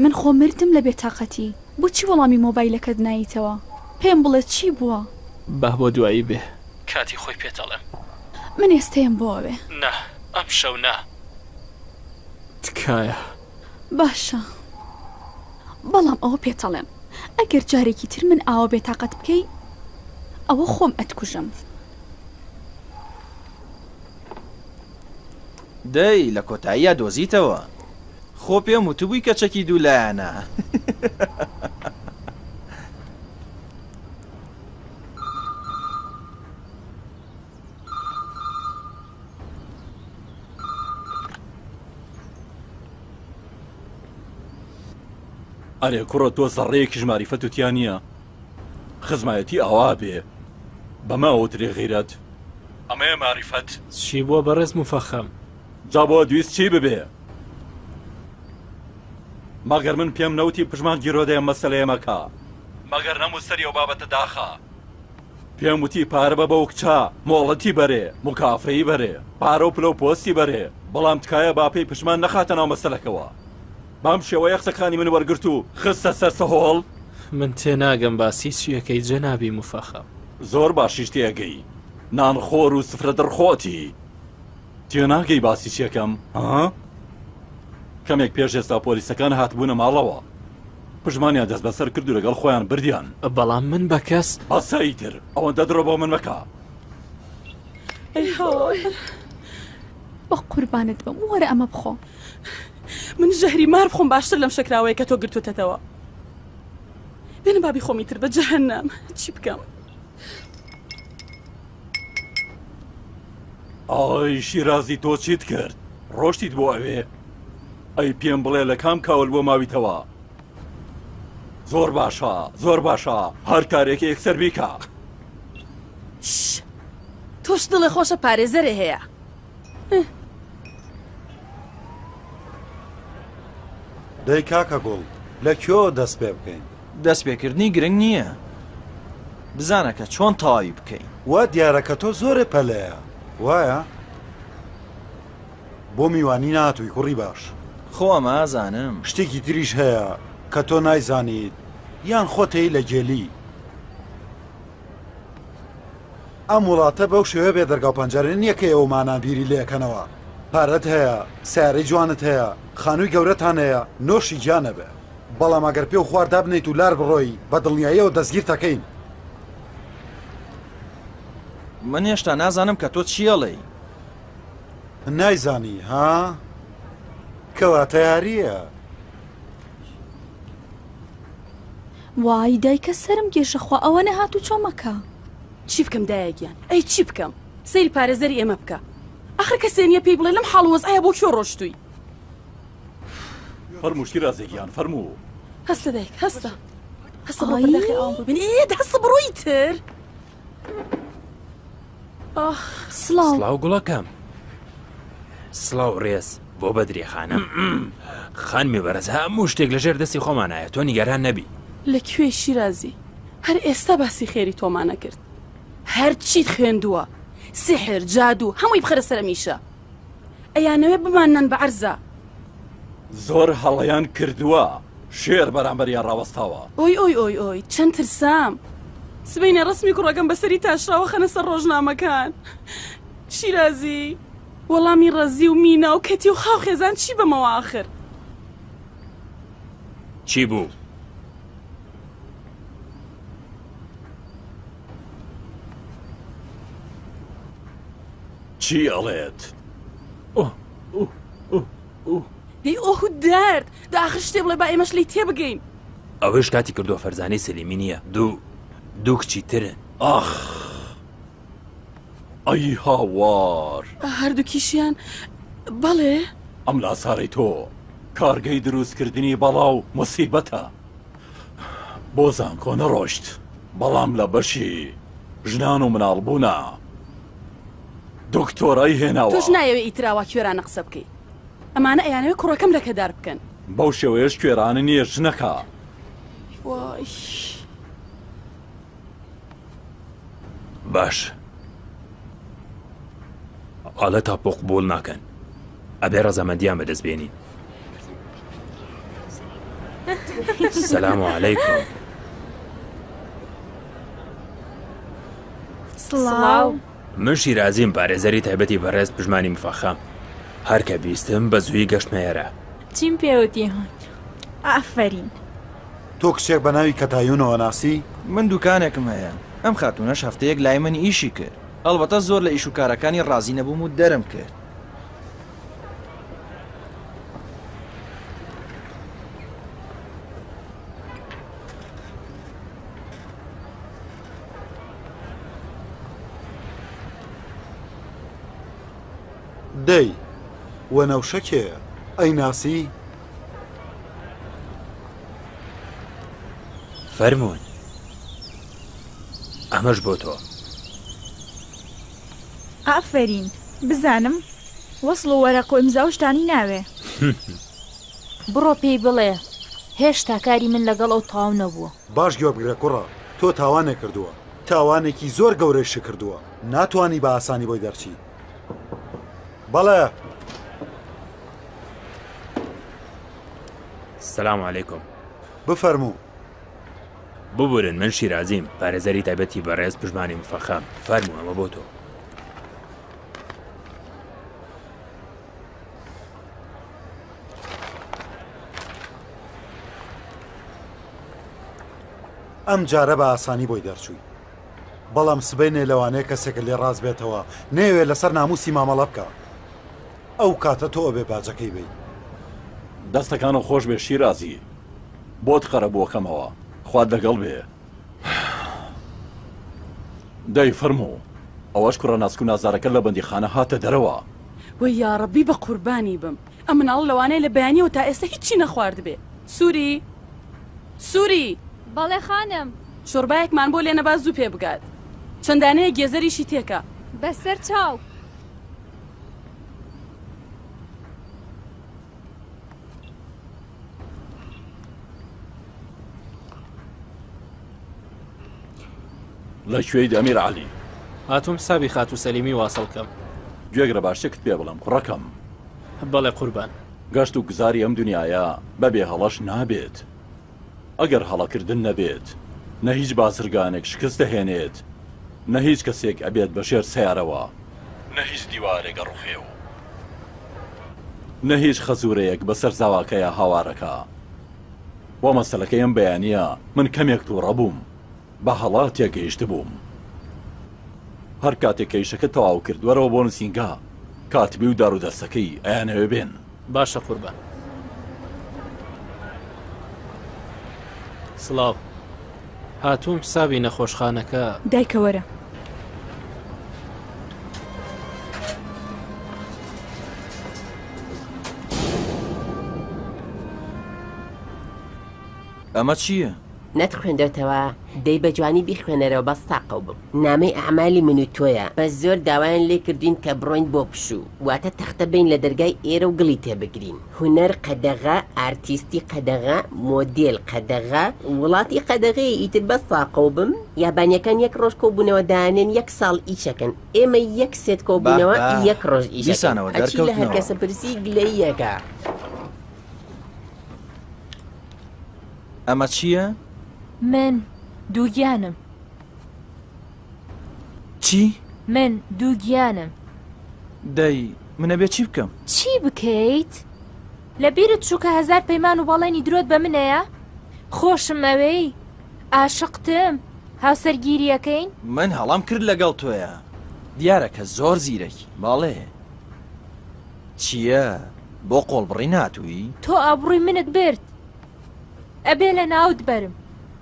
من خۆ مردم لە بێتاقەتی بۆچی وەڵامی مۆبایلەکەت ناییتەوە پێم بڵێ چی بووە با بۆ دوایی بێ کاتی خۆی پێتەڵێم من ئێستەیەم بۆوێ نا ئەم شەو نا تکایە باشە بەڵام ئەوە پێتەڵێم ئەگەر جارێکی تر من ئاوە بێتاقەت بکەی ئەوە خۆم ئەتکوژم دەی لە کۆتاییە دۆزیتەوە خۆ پێم وتبووی کە چەکی دوولایەنە ئەرێ کوڕە تۆ زەڕەیەکی ژماری فەتوتیان نییە خزمایەتی ئاوا بێ بەما وترێ غیرەت ئەمەیە ماریفەت چی بووە بەڕێز مفەخەم جا بۆ دویست چی ببێ مەگەر من پێم نەوتی پژمان گیرۆدەیە مەسەلەیەمەکە مەگەر نەموو سەری ئەو بابەتە داخە پێم وتی پارە بە بەو کچە مۆڵەتی بەرێ مکافەیی بەرێ پارە و پلە و پۆستی بەرێ بەڵام تکایە باپەی پشمان نەخاتە ناو مەسەلەکەوە بام شێوەیە قسەکانی من وەرگرت و خستە سەر سەهۆڵ. من تێناگەم باسی چیەکەی جەنابی مفەخەم. زۆر باشیش تێگەی، نانخۆر و سفرە دڕخۆتی. تێناگەی باسی چیەکەم ها؟ کەمێک پێش ئێستا پۆلیسەکان هاتبوونە ماڵەوە، پژمانیان دەست بەسەر کرد و لەگەڵ خۆیان بردیان. بەڵام من بە کەس ئاساییتر ئەوەندە درۆ بۆ من مەکە. بە قوربانت بم وەرە ئەمە بخۆ. من ژەهری مار بخۆم باشتر لەم شەکراوەیە کە تۆ گرتوتەتەوە. بێنە بابی خۆمی تر بە جەهەنەم چی بکەم؟ ئای شیرازی تۆ چیت کرد؟ ڕۆشتیت بۆ ئەوێ؟ ئەی پێم بڵێ لە کام کاول بۆ ماویتەوە؟ زۆر باشە، زۆر باشە، هەر کارێکی یەکسەر بیکە. تۆش دڵی خۆشە پارێزەرێ هەیە. دەی کاکە گوڵ لەکوێوە دەست پێ بکەین؟ دەستپێکردنی گرنگ نییە، بزانە کە چۆن تەواوی بکەین. وا دیارەکە تۆ زۆرە پەلەیە وایە؟ بۆ میوانی ناتووی کوڕی باش. خۆ ئەمە ئازانم شتێکی تریش هەیە کە تۆ نایزانیت یان خۆتەی لە گێلی. ئەم وڵاتە بەو شێوە بێ دەرگاو پەنجەرە نییە کە ئێوەمانان بیری لێەکەنەوە. پارەت هەیە، سیارەی جوانت هەیە، خانووی گەورەتان هەیە، نۆشی گیانە بێ. بەڵام ئەگەر پێ و خواردا بنیت و لار بڕۆی بە دڵنیاییەوە دەستگیر تەکەین. من هێشتا نازانم کە تۆ چیەڵێی. نایزانی ها؟ کەواتە یاریە. وای دایکە سرم گێشەخوا ئەوە نەهات و چۆمەکە. چی بکەم دایەگیان؟ ئەی چی بکەم؟ سەیری پارێزەری ئێمە بکە. ئاخر کەسێ نییە پێی بڵێ لەم حاڵ وەزعەیە بۆ کێ ڕۆشتووی؟ فەرموو شیرازێکیان فەرموو. هەستە دایک هەستە. هەستە بۆ بەداخی ئەوم ببین. ئێ هەستە بڕۆی تر. سڵاو گوڵەکەم. سڵاو ڕێز بۆ بەدرێ خانم. خانمی بەرەز هەموو شتێک لەژێر دەستی خۆمانایە تۆ نیگەران نەبی. لەکوێ شیرازی؟ هەر ئێستا باسی خێری تۆمانە کرد. هەر چیت خوێندووە، سحر، جادو هەمووی بخەرە سەر میشە. ئەیانەوێ بمانەن بە عەرزە. زۆر هەڵەیان کردووە، شێر بەرامبەریان ڕاوەستاوە. ئۆی ئۆی ئۆی ئۆی چەند ترسام. سبەینە ڕسمی کوڕەکەم بەسەری تاشراوە خەنە سەر ڕۆژنامەکان. شیرازی وەڵامی ڕەزی و مینا و کەتی و خاو خێزان چی بەمەوە ئاخر؟ چی بوو؟ چی ئەڵێت؟ هی ئۆه دەرد داخر شتێ بڵێ با ئێمەش لی تێبگەین. ئەوەش کاتی کردووە فەرزانەی سەلیمی نییە. دوو کچی ترن. ئاخ ئەی هاوار هەردووکیشیان بەڵێ؟ ئەم لاسارەی تۆ کارگەی دروستکردنی بەڵاو مۆسیبەتە. بۆ زانکۆ نەڕۆشت، بەڵام لە بەشی ژنان و مناڵبوونا دکتۆرای هێناوە. تۆش نایەوێ ئیتراوە کوێرانە قسە بکەیت. ئەمانە ئەیانەوێ کوڕەکەم لەکەدار بکەن. بەو شێوەیەش کوێرانە نییە ژنەکە. وای باش ئاڵە تا پۆق بۆڵ ناکەن ئەبێ ڕەزەمەندیان بەدەستبێنین. سەلام عەلەیکم. سڵاو. من شیرازیم پارێزەری تایبەتی بەڕێز پژمانی مفەخەم. هەر کە بیستم بە زووی گەشتمەیەرە. چیم پێوتی هات؟ ئافرین. تۆ کچێک بە ناوی کەتایونەوە ناسی؟ من دوکانێکم هەیە. ئەم خاتونەش هەفتەیەک لای من ئیشی کرد. ئەڵبەتە زۆر لە ئیش و کارەکانی ڕازی نەبووم و دەرم کرد. دەی وەنەوشەکێ ئەی ناسی؟ فەرموون ئەمەش بۆ تۆ. ئافرین بزانم وەسڵ و وەرەق و ئیمزا و شتانی ناوێ. بڕۆ پێی بڵێ هێشتا کاری من لەگەڵ ئەو تەواو نەبووە. باش گوێبگرە کوڕە، تۆ تاوانێک کردووە، تاوانێکی زۆر گەورەیش کردووە، ناتوانی بە ئاسانی بۆی دەرچی. بەڵێ سلام علیکم. بفەرموو. ببورن من شیرازیم پارێزەری تایبەتی بەڕێز پژمانی مفەخەم. فەرموو ئەمە بۆ تۆ. ئەم جارە بە ئاسانی بۆی دەرچووی، بەڵام سبەینێ لەوانەیە کەسێکە لێ ڕاست بێتەوە نەیەوێت لەسەر ناموسی مامەڵە بکە. ئەو کاتە تۆ ئەبێ باجەکەی بی. دەستەکانە خۆش بێ شیرازی، بۆت قەرە بۆکەمەوە، خوات لەگەڵ بێ. دەی فەرموو، ئەوەش کوڕە ناسک و نازارەکە لە بەندیخانە هاتە دەرەوە. وەی یاڕەبی بە قوربانی بم، ئەم مناڵ لەوانەیە لە بەیانیەوە تا ئێستا هیچی نەخوارد بێ. سووری سووری بەڵێ خانم، شۆربایەکمان بۆ لێنە با زوو پێ بگات، چەندانەیە گێزەریشی تێکە. بەسەر چاو. لە کوێی ئەمیر عەلی؟ هاتووم سابی خات و سەلیمی واصل کەم. گوێگرە باشتێکت پێ بڵم کوڕەکەم. بەڵێ قوربان. گەشت و گزاری ئەم دنیاە بەبێ هەڵەش نابێت. ئەگەر هەڵەکردن نەبێت، نە هیچ بازرگانێک شکست دەهێنێت، نە هیچ کەسێک ئەبێت بەشێر سیارەوە، نە هیچ دیوارێکە ڕوخێ و نە هیچ خەزورەیەک بەسەر زاواکەیە هاوارەکە. وە مەسەلەکەی ئەم بەیانیە من کەمێک تووڕە بووم، بە هەڵاتێک گەیشت بووم. هەر کاتێک کەیشەکە تەواو کردوەرەوە بۆ نووسینگا، کاتبی و دارودەستەکەی ئەیانەوێ بێن. باشە قوربان. سڵاو، هاتووم سابی نەخۆشخانەکە. دایکە وەرە. ئەمە چییە؟ نەتخوێندێتەوە دەی بە جوانی بیخوێنەرەوە بەس تاقە بم. نامەی ئەعمالی من و تۆیە، بە زۆر داوایان لێ کردین کە بڕۆین بۆ پشوو، واتە تەختە بین لە دەرگای ئێرە و گڵی تێبگرین. هونەر قەدەغا، ئارتیستی قەدەغا، مۆدێل قەدەغا، وڵاتی قەدەغەیە ئیتر بەس تاقە بم. یابانیەکان یەک ڕۆژ کۆبوونەوە دانێن یەک ساڵ ئیشەکەن، ئێمە یەک سێت کۆبوونەوە یەک ڕۆژ ئیشەکەن. ئەچی لە هەر کەسە پرسی گلەی یەکە. ئەمە چییە؟ من دووگیانم. چی؟ من دووگیانم. دەی منە بێ چی بکەم؟ چی بکەیت؟ لە بیرت چووکە هەزار پەیمان و بەڵێنی درۆت بە منەیە؟ خۆشم ئەوەی عاشقتم هاوسەرگیریەکەین؟ من هەڵام کرد لەگەڵ تۆیە، دیارە کە زۆر زیرەکی. باڵێ چییە؟ بۆ قۆڵبڕی ناتووی؟ تۆ ئابڕووی منت برد، ئەبێ لە ناوت بەرم.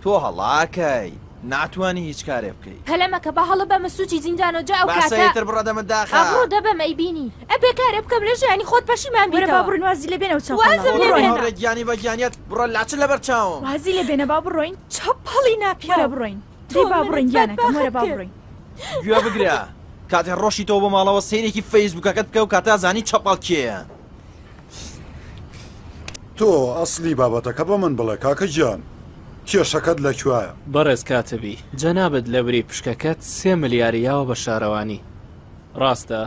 تۆ هەڵاکەی ناتوانی هیچ کارێ بکەیت. هەلەمەکە بە هەڵە بەمە سوچی زیندانۆ جا ئەو کاتە بڕەدەمە داخە ئەڕۆ دەبەم ئەیبینی ئەبێ کارێ بکەم لە ژیانی خۆت پەشیمان بیرە. با بڕۆین وازی لێ بێنەوە چاو. وازم لێ بێنە. ڕێگیانی بەگیانیت بڕۆ لاچن لەبەر چاوم. وازی لێ بێنە با بڕۆین. چەپەڵی ناپیرە بڕۆین. دەی با بڕۆین گیانەکەم وەرە با بڕۆین. گوێ بگرە کاتێ ڕۆشی تۆ بۆ ماڵەوە سەیرێکی فەیسبووکەکەت بکە و کاتە زانی چەپەڵ کێیە. تۆ ئەسلی بابەتەکە بە من بڵێ کاکە گیان، کێشەکەت لەکوایە؟ بەڕێز کاتبی، جەنابەت لە بری پشکەکەت 3 ملیاریاوە بە شارەوانی. ڕاستە؟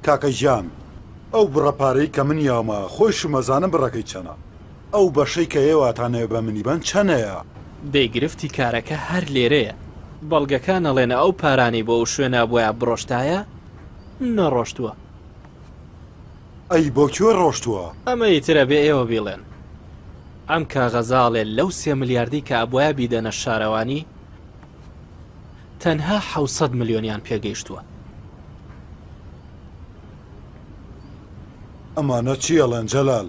کاکە گیان، ئەو بڕەپارەی کە من یاما خۆی شمەزانم بڕەکەی چەنە؟ ئەو بەشەی کە ئێواتانەیە بە منیبەن چەنەیە؟ دەیگرفتی کارەکە هەر لێرەیە. بەڵگەکان ئەڵێنە ئەو پارانی بۆ ئەو شوێنە بۆیە بڕۆشتایە نەڕۆشتووە. ئەی بۆ کوێ ڕۆشتووە؟ ئەمە ئیترە بێ ئێوە بیڵێن. ئەم کاغەزاڵێ لەو 3 ملیاردی کە ئەبووە بیدەنە شارەوانی تەنها 700 ملیۆنیان پێگەیشتووە. ئەمانە چیەڵێن جەلال؟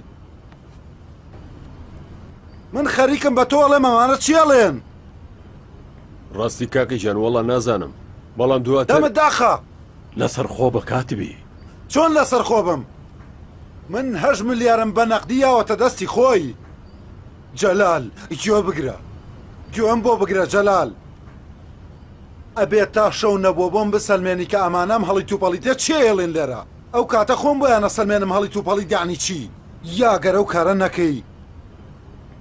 من خەریکم بە تۆ ئەڵێم ئەمانە چیەڵێن؟ ڕاستی کاکی گیان وەڵا نازانم، بەڵام دواتر دەمت داخە لەسەر خۆ بە کاتبی. چۆن لەسەر خۆ بم؟ من 8 ملیارم بە نەقدیاوەتە دەستی خۆی. جەلال گوێ بگرە، گوێم بۆ بگرە جەلال. ئەبێت تا شەو نەبووە بۆم بسەلمێنی کە ئەمانەم هەڵی تووپەڵی تێ چێڵێن لێرە. ئەو کاتە خۆم بۆیان نەسەلمێنم هەڵی تووپەڵی دانی چی؟ یاگەرە و کارە نەکەی.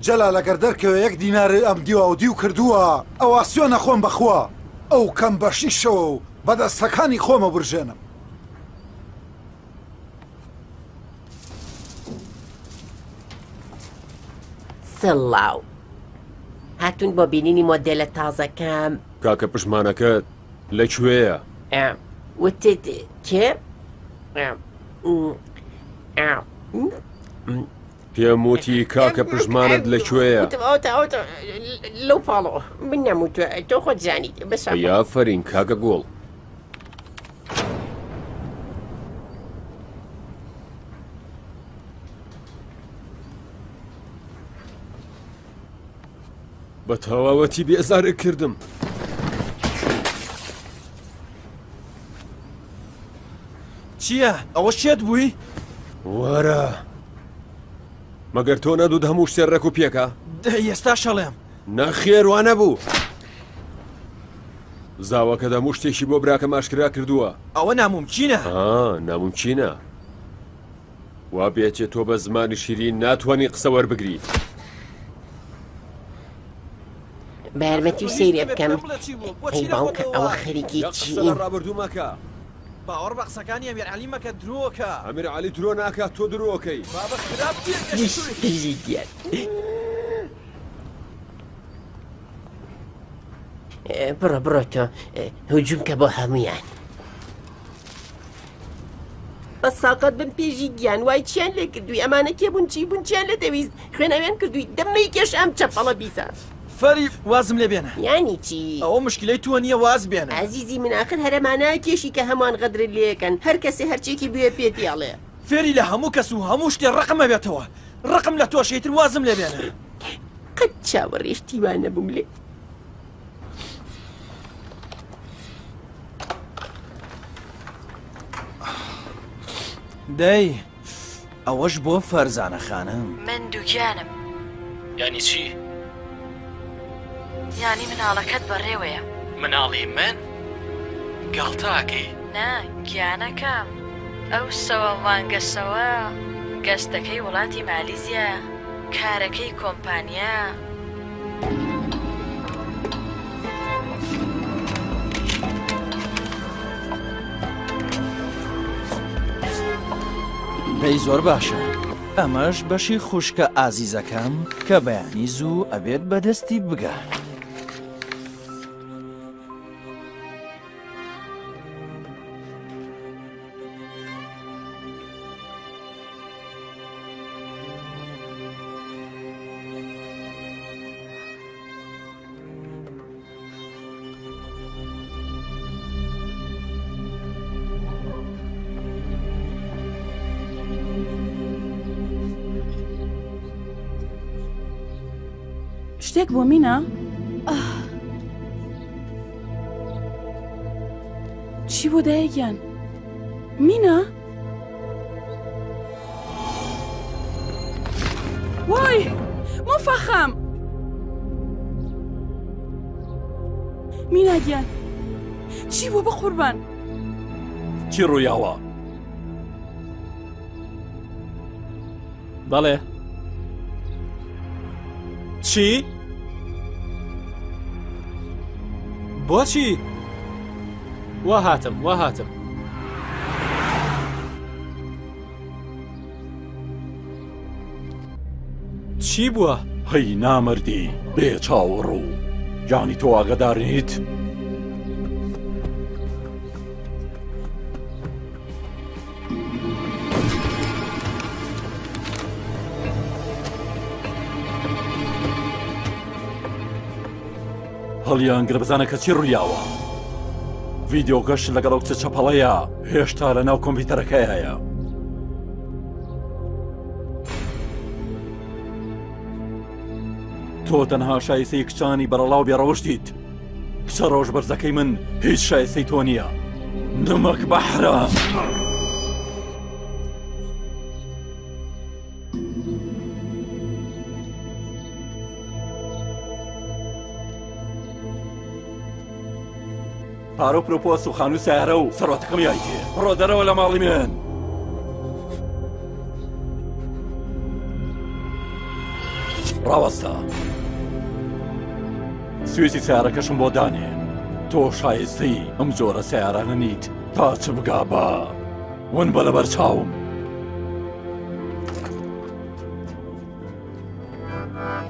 جەلال ئەگەر دەرکەوێ 1 دیناری ئەم دیوە و دیو کردووە ئەوە سوێنە خۆم بەخوا ئەو کەم بەشی شەوە و بەدەستەکانی خۆمە برژێنم. سڵاو هاتوون بۆ بینینی مۆدێلە تازەکەم کاکە پشمانەکەت لەکوێیە؟ وتت کێ؟ پێم وتی کاکە پشمانت لەکوێیە؟ لەو پاڵۆ من نەموتوە تۆ خۆت زانیت بەس یافەرین کاکە گوڵ بە تەواوەتی بێزارێک کردم چییە؟ ئەوە شێت بووی؟ وەرە مەگەر تۆ نەدوود هەموو شتێ ڕێک و پێکە؟ ئێستا شەڵێم نەخێر وانە بوو زاوەکە دەموو شتێکی بۆ براکەم ئاشکرا کردووە ئەوە ناممکینە؟ ناممکینە وا بێتێت تۆ بە زمانی شیرین ناتوانانی قسە وەربگری بارمەتی و سەیرێ بکەم ئەی باوکە ئەوە خەریکی چین ڕابردوومەکە باوەڕ بە قسەکانی ئەمیر عەلی مەکە درۆکە ئەمیر عەلی درۆ ناکات تۆ درۆکەی بابە خراپ دیگەن بڕۆ تۆ هجووم کە بۆ هەمویان بە ساقەت بم پێشی گیان وای چیان لێ کردووی ئەمانە کێ بوون چی بوون چیان لە دەویست خوێنەوێن کردووی دەمەی کێش ئەم چەپەڵە بیسە فەری وازم لێ بێنە یانی چی ئەوە مشکلەی تۆ نییە واز بێنە عزیزی من ئاخر هەرەمانە کێشی کە هەمان غەدرت لێکەن هەر کەسێ هەرچێکی بوێ پێتیاڵێ فێری لە هەموو کەس و هەموو شتێ ڕقمە بێتەوە ڕقم لە تۆشەیتر وازم لێ بێنە قەت چاوەڕێشتیوان نەبووم لێ دەی ئەوەش بۆ فەرزانە خانم من دووکیانم یانی چی؟ یانی مناڵەکەت بەڕێوەیە مناڵی من؟ گاڵتاکەی؟ نا گیانەکەم ئەو سەوە مانگەسەوە گەستەکەی وڵاتی مالیزیە کارەکەی کۆمپانیا پێی زۆر باشە ئەمەش بەشی خوشکە ئازیزەکەم کە بەیانی زوو ئەبێت بەدەستی بگە شتێک بۆ مینە؟ چی بۆ دایەکیان؟ مینە؟ وای مفەخەم میناگیان چی بۆ بە قوربان؟ چی ڕوویاوە؟ بەڵێ چی؟ بۆچی؟ وا هاتم چی بووە؟ هەی نامردی بێ چاوەڕ و جانی تۆ ئاگادارنیت؟ هەڵیانگرە بزانە کە چی ڕوویاوە ڤیدیۆ گەشت لەگەڵ ئەو کچە چەپەڵەیە هێشتا لە ناو کۆمپیوتەرەکەیە تۆ تەنها شایستەی کچانی بەرەڵاو بێڕەوشتیت کچە ڕۆژ بەرزەکەی من هیچ شایستەی تۆ نییە نمەک بەحرە پارۆ پرۆپۆس و خانوو سیارە و سەرۆتەکەم یایتێ ڕۆ دەرەوە لە ماڵی من ڕاوەستە سوێسی سیارەکەشم بۆ دانێ تۆ شایستەی ئەم جۆرە سیارانە نیت تا چ بگا بە ون بە لەبەر چاوم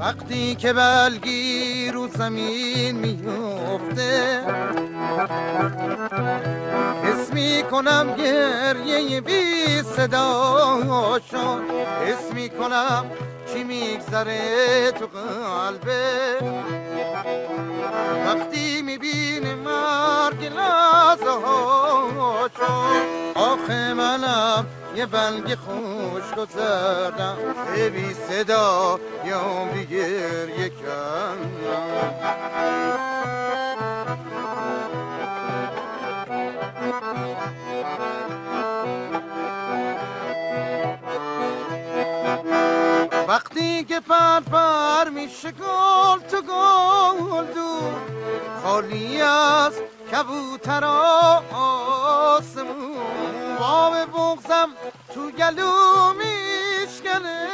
وقتی که بلگی رو زمین میفته حس میکنم گریه بی صدا شد، حس میکنم چی میگذره تو قلبه وقتی میبینه مرگ لحظه ها شد. آخه منم یه بلگ خوش گذردم که بی صدا یه عمری گریه کردم. وقتی که پر میشه گل تو گل دور خالی از کبوتر آسمون باب بغزم تو گلو میشکنه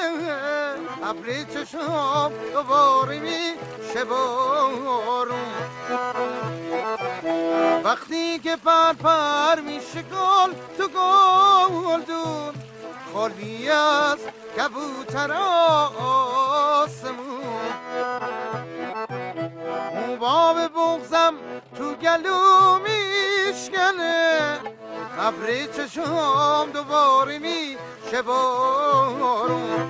ابر چشم دوباره میشه بارون. وقتی که پر میشه گل تو گل دور خالی از کبوتر آسمون باب بغزم تو گلو میشکنه ابر چشم دوباره میشه بارون.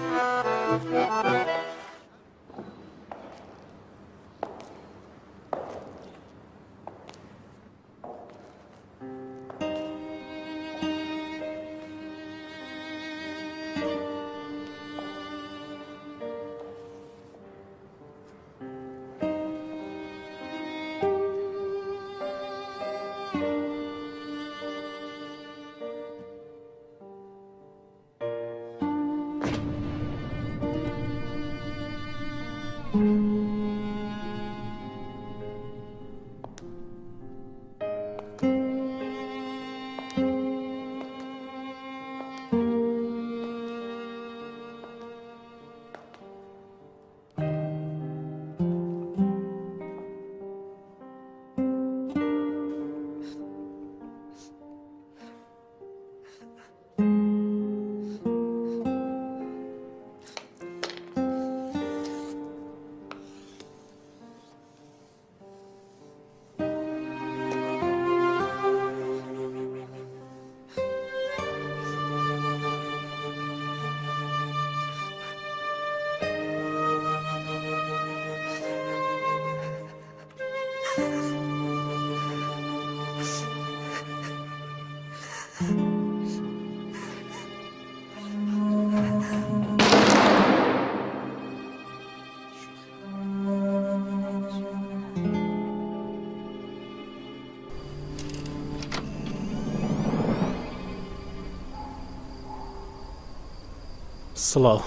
سڵاو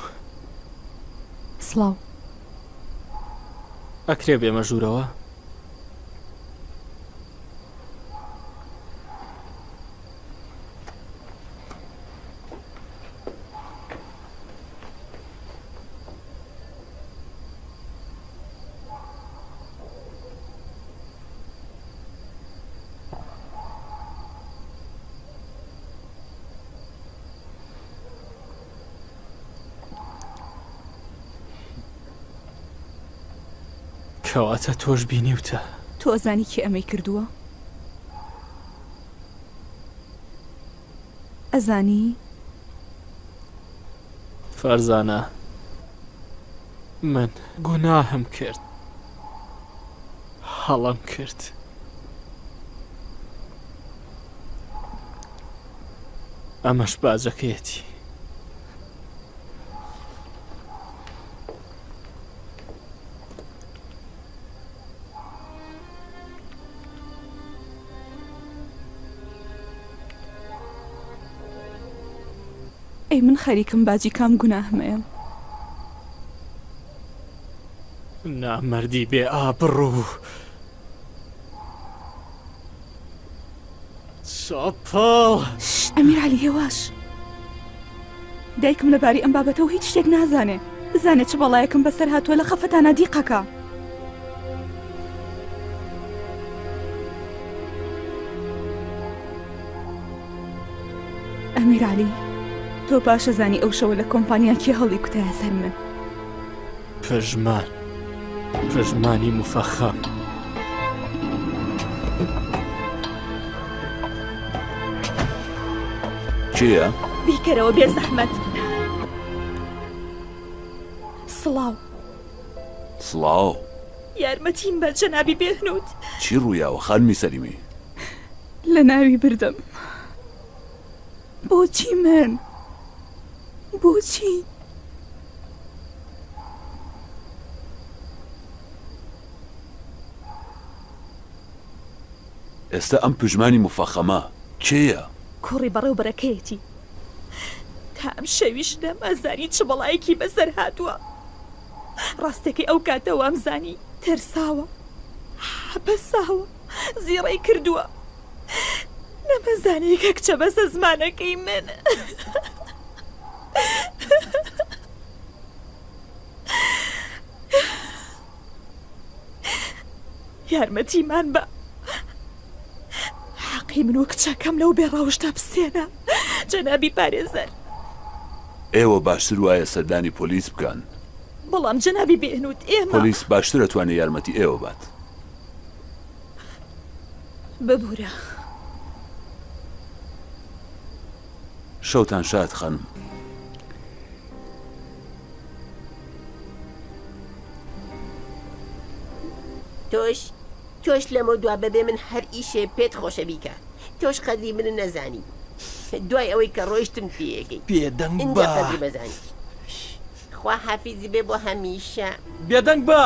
سڵاو ئەکرێ بێمە ژوورەوە کەواتە تۆش بینیوتە تۆ ئەزانی کێ ئەمەی کردووە؟ ئەزانی؟ فەرزانە من گوناهم کرد هەڵم کرد ئەمەش باجەکەیەتی ئەی من خەریکم باجی کام گوناهمەیە نامەردی بێ ئابڕوو چاپڵ ئەمیر عەلی هێواش دایکم لەباری ئەم بابەتەوە هیچ شتێک نازانێ بزانێت چ بەڵایەکم بەسەر هاتووە لە خەفەتانە دیقەکە ئەمیر عەلی تۆ پاشەزانی ئەو شەوە لە کۆمپانیا کێ هەڵی کوتایە سەر من پژمانی مفەخەم. چییە؟ بیکەرەوە بێ زەحمەت. سڵاو. سڵاو. یارمەتیم بە جەنابی بێهنوت. چی ڕوویاوە خانمی سەلیمی؟ لە ناوی بردم. بۆچی من؟ بۆچی؟ ئێستا ئەم پژمانی مفەخەمە کێیە؟ کوڕی بەڕێوبەرەکەیەتی. تا ئەم شەویشدە مازانی چ بەڵایەکی بەسەر هاتووە. ڕاستەکەی ئەو کاتەوە ئەمزانی تەرساوە، حەبەساوە، زیڕەی کردووە. نەمەزانی کە کچە بەسە زمانەکەی من. یارمەتیمان بە. حەقی من و کچەکەم لەو بێڕەوشتە بسێنە جەنابی پارێزەر. ئێوە باشتر وایە سەردانی پۆلیس بکەن. بەڵام جەنابی بێهنوت ئێمە پۆلیس باشتر ئەتوانێت یارمەتی ئێوە بات. ببوورە. شەوتان شاد خانم. تۆش لەمە دوا بەبێ من هەر ئیشێ پێت خۆشە بیکە. تۆش قەدری من نەزانی. دوای ئەوەی کە ڕۆیشتم پێیەکەی بێدەنگ اینجا قەدری بەزانی. خوا حافیزی بێ بۆ هەمیشە. بێدەنگ بە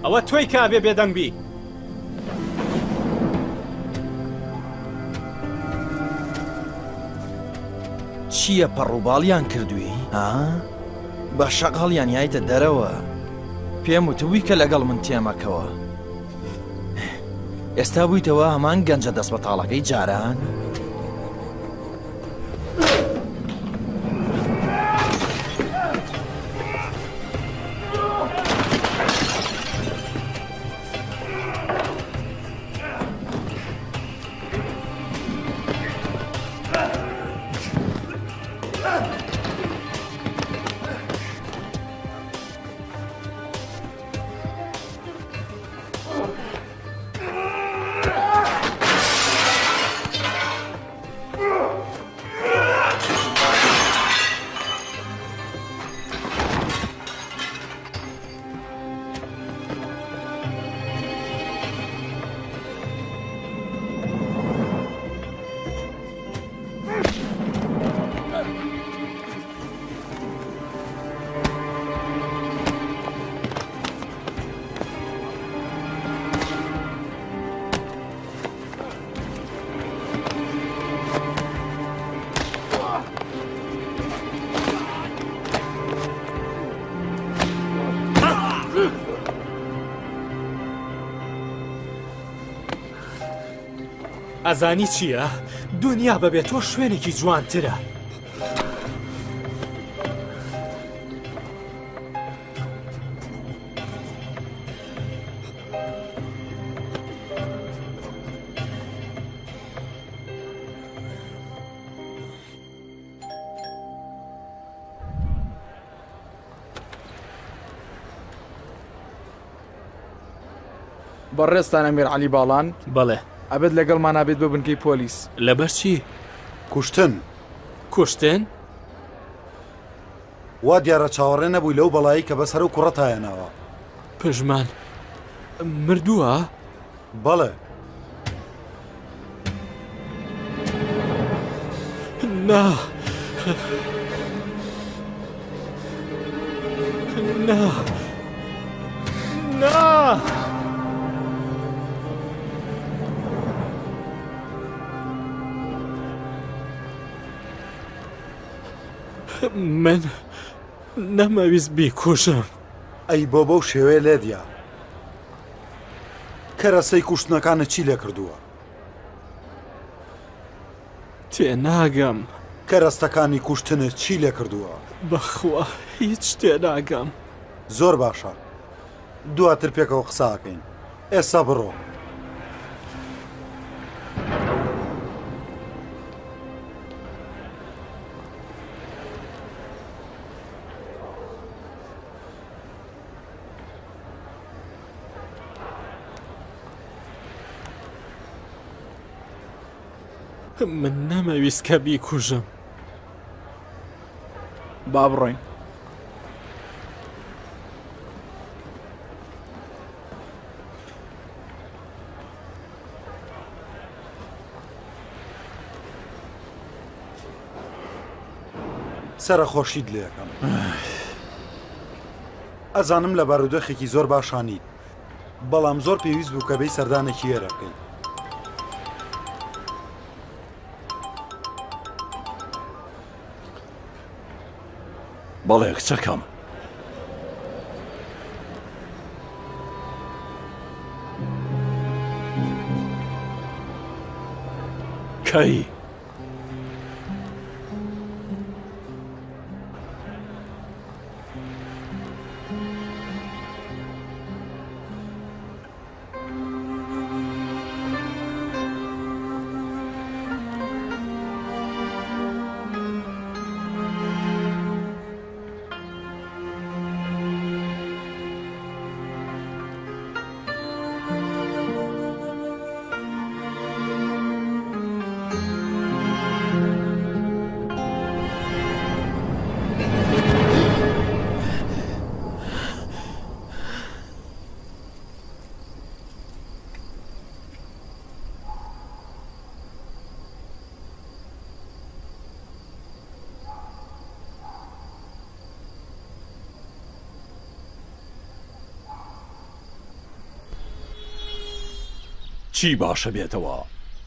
ئەوە تۆی کابێ بێدەنگ بی. چییە پەڕووباڵیان کردووی؟ بە شەقاڵیان یایتە دەرەوە. پێم وتبووی کە لەگەڵ من تێمەکەوە. ئێستا بوویتەوە هەمان گەنجە دەست بەتاڵەکەی جاران؟ ئەزانی چییە؟ دنیا بەبێت تۆ شوێنێکی جوانترە. بەڕێستانە مێر عەلی باڵان؟ بەڵێ. ئەبێت لەگەڵمان نابێت بە بنکەی پۆلیس. لەبەر چی؟ کوشتن. کوشتن؟ وا دیارە چاوەڕێ نەبووی لەو بەڵایی کە بەسەر و کوڕەتایەنەوە. پژمان مردووە؟ بەڵێ. نا نا نا من نەمەویست بیکوژم. ئەی بۆ بەو شێوەیە لێدیا کەرەسەی کوشتنەکانە چی لێ کردووە؟ تێناگەم. کەرەستەکانی کوشتنت چی لێ کردووە؟ بەخوا هیچ تێناگەم. زۆر باشە، دواتر پێکەوە قساکەین. ئێستا بڕۆ. من نەمەویست کە بیکوژم. با بڕۆین. سەرخۆشیت لێ یەکەم. ئەزانم لە بارودۆخێکی زۆر باشانیت، بەڵام زۆر پێویست بوو کە بەی سەردانێکی ئێرە بکەین. بەڵێ کچەکەم، کەی چی باشە بێتەوە؟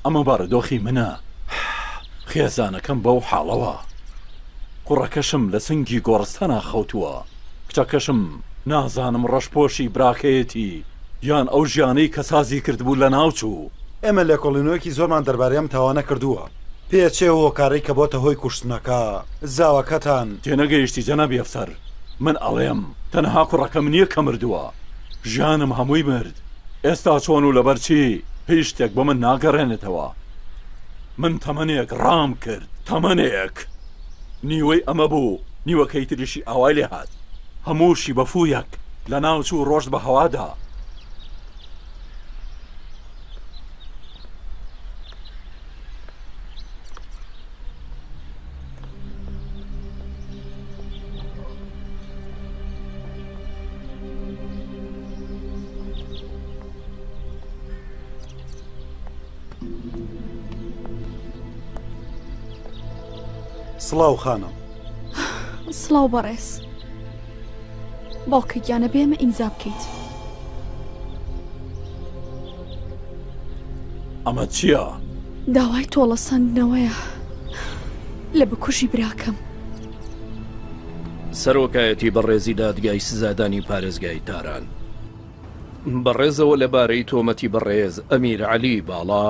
ئەمە بارودۆخی منە، خێزانەکەم بەو حاڵەوە، کوڕەکەشم لە سنگی گۆڕستانە خەوتووە، کچەکەشم نازانم ڕەشپۆشی براکەیەتی یان ئەو ژیانەی کە سازی کردبوو لە ناوچوو. ئێمە لە کۆڵینۆیەکی زۆرمان دەربارەیەم تاوانە کردووە، پێچێەوە کارەی کە بۆتە هۆی کوشتنەکە. زاوەکەتان تێنەگەیشتی جەنابی ئەفسەر، من ئەڵێم تەنها کوڕەکەم نییە کە مردووە، ژیانم هەمووی مرد. ئێستا چۆن و لەبەرچی هیچ شتێک بە من ناگەڕێنێتەوە. من تەمەنێک ڕام کرد، تەمەنێک نیوەی ئەمە بوو، نیوەکەی تریشی ئاوای لێ هات، هەمووشی بەفوویەک لە ناوچوو ڕۆژ بە هەوادا. سڵاو خانم. سڵاو بەڕێز. باوکە گیانە بێمە ئیمزا بکەیت. ئەمە چییە؟ داوای تۆڵەسەندنەوەیە لە بکوژی براکەم. سەرۆکایەتی بەڕێزی دادگای سزادانی پارێزگای تاران. بەڕێزەوە لەبارەی تۆمەتی بەڕێز ئەمیر عەلی باڵا،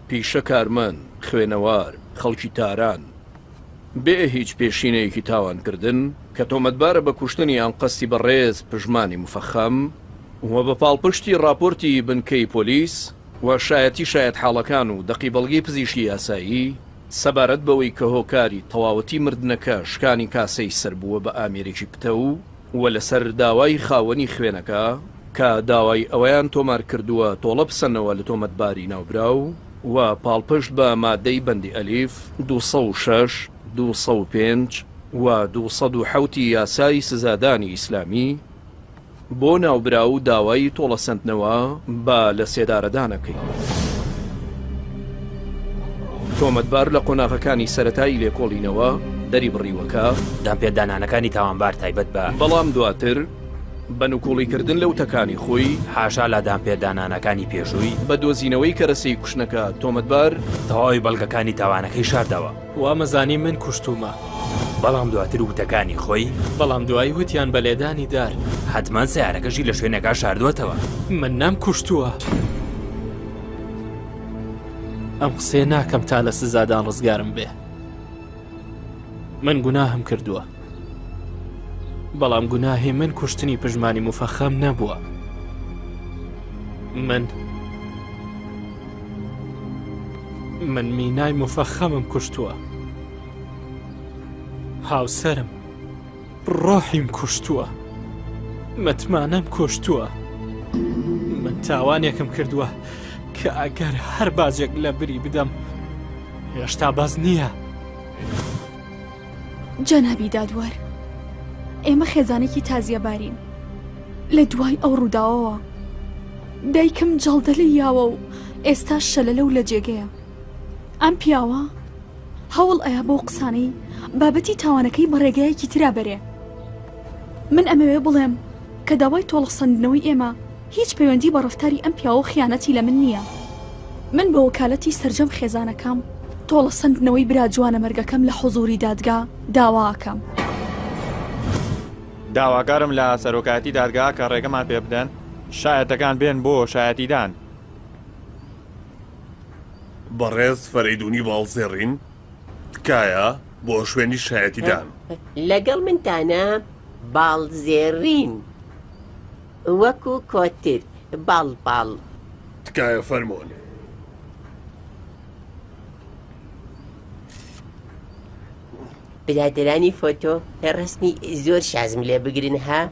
پیشە کارمەند، خوێنەوار، خەڵکی تاران بێ هیچ پێشینەیەکی تاوانکردن کە تۆمەتبارە بە کوشتنی یان قەستی بەڕێز پژمانی مفەخەم و بە پاڵپشتی راپۆرتی بنکەی پۆلیس و شایەتی شایەت حاڵەکان و دەقی بەڵگەی پزیشکی یاسایی سەبارەت بەوەی کە هۆکاری تەواوەتی مردنەکە شکانی کاسەی سەر بووە بە ئامێرێکی پتە و لەسەر داوای خاوەنی خوێنەکە کە داوای ئەوەیان تۆمار کردووە تۆڵە بسەنەوە لە تۆمەتباری ناوبراو و پاڵپشت بە مادەی بەندی ئەلیف 206 205 و 207 یاسای سزادانی ئیسلامی بۆ ناوبرا و داوای تۆڵەسەندنەوە با لە سێدارەدانەکەی. تۆمەتبار لە قۆناغەکانی سەرەتایی لێکۆڵینەوە دەری بڕیوەکە دامپێدانانەکانی تاوانبار تایبەت بە بەڵام دواتر بە نوکۆڵیکردن لەو تەکانی خۆی حاشا لە دامپێدانانەکانی پێشووی بە دۆزینەوەی کەرەسەی کوشتنەکە تۆمەتبار تەواوی بەڵگەکانی تاوانەکەی شاردەوە. وامەزانی من کوشتومە، بەڵام دواتر وتەکانی خۆی بەڵام دوایی وتیان بە لێدانی دار حتمان سیارەکەشی لە شوێنەکە شاردووەتەوە. من نام کوشتووە. ئەم قسێ ناکەم تا لە سزادان ڕزگارم بێ. من گوناهم کردووە، بەڵام گوناهی من کوشتنی پژمانی مفەخەم نەبووە. من مینای مفەخەمم کوشتووە، هاوسەرم ڕۆحیم کوشتووە، متمانەم کوشتووە. من تاوانێکم کردووە کە ئەگەر هەر باجێک لە بری بدەم هێشتا بەس نییە. جەنابی دادوەر، ئێمە خێزانێکی تازیەبارین لە دوای ئەو ڕووداوەوە. دایکم جەڵدە لە یاوە و ئێستا شەلەلە و لە جێگەیە. ئەم پیاوە هەوڵ ئەیا بۆ قسانەی بابەتی تاوانەکەی بە ڕێگایەکی ترا بەرێ. من ئەمەوێ بڵێم کە داوای تۆڵەسەندنەوەی ئێمە هیچ پەیوەندی بە ڕەفتاری ئەم پیاوە خیانەتی لە من نییە. من بە وەکالەتی سەرجەم خێزانەکەم تۆڵەسەندنەوەی برا جوانە مەرگەکەم لە حوزوری دادگا داواکەم. داواکارم لە سەرۆکاتی دادگا کە ڕێگەمان پێ بدەن شایەتەکان بێن بۆ شایەتیدان. بەڕێز فەرەیدونی باڵزێڕین تکایە بۆ شوێنی شایەتیدان. لەگەڵ منتانە باڵزێڕین وەکو کۆتر باڵ تکایە فەرمۆن. برادرانی فۆتۆ ڕستمی زۆر شازم لێ بگرن ها.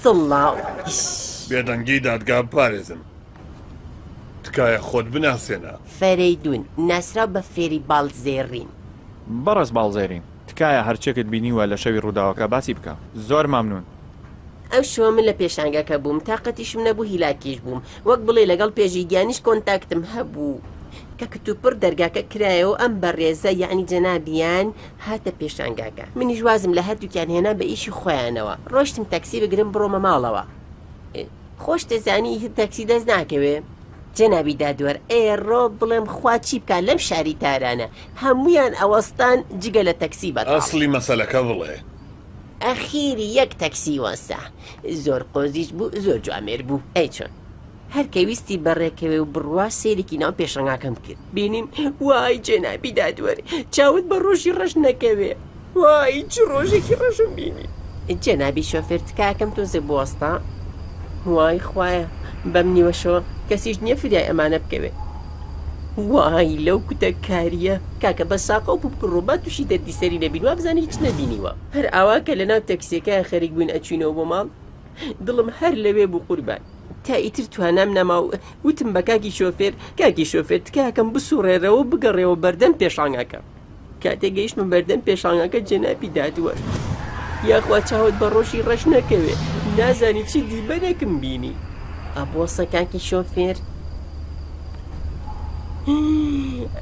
سڵاو بێدەنگی دادگا پارێزم. تکایە خۆت بناسێنە. فەرەیدون ناسراو بە فێری باڵزێڕین. بەڕێز باڵزێرین تکایە هەرچێکت بینیوە لە شەوی ڕووداوەکە باسی بکە. زۆر مامنون. ئەو شۆ من لە پێشانگەکە بووم تااقەتیشم نەبوو هیلاکیش بووم وەک بڵێ لەگەڵ پێژی گیانیش کۆنتاکتم هەبوو کە کتوپڕ دەرگاکە کرایەوە ئەم بەڕێزە یعنی جەنابیان هاتە پێشانگاکە. منیش وازم لە هەردووکیان هێنا بە ئیشی خۆیانەوە. ڕۆشتم تەکسی بگرم بڕۆمە ماڵەوە. خۆش دەزانی هیچ تەکسی دەست ناکەوێ. جەنابی دادوەر ئێڕۆ بڵێم خوا چی بکە لەم شاری تارانە هەمویان ئەوەستان جگە لە تەکسی بەت. ئەسڵی مەسەلەکە بڵێ. ئەخیری یەک تەکسی وەسا زۆر قۆزیش بوو زۆر جوامێر بوو. ئەی چۆن هەر کەویستی بەڕێکەوێ و بڕوا سێرێکی ناو پێشەنگاکەم کرد. بینیم وای جەنابی دادوەری چاوت بە ڕۆژی ڕەش نەکەوێ. وای چ ڕۆژێکی ڕەشم بینی. جەنابی شۆفێر تکاکەم تۆزێ بوەستا. وای خوایە بەم نیوەشەوە کەسیش نییە فریای ئەمانە بکەوێ. وای لەو کوتەکاریە کاکە بە ساقە و بڕۆبات تووشی دەردی سەری نەبین وا بزانانی هیچ نەبینیوە. هەر ئاوا کە لە ناو تەکسیەکە خەریک بووین ئەچوینەوە بۆ ماڵ دڵم هەر لەوێ بوو قوربان. تا ئیتر توانام نەما و وتم بە کاکی شۆفێر تکاکەم بسوڕێرەوە بگەڕێەوە بەردەم پێشانگاکە. کاتێک گەیشتم بەردەم پێشانگاکە جەنابی دادوەر یاخوا چاوت بە ڕۆژی ڕەش نەکەوێ نازانی چی دیبەرێکم بینی. ئەبۆسە کاکی شۆفێر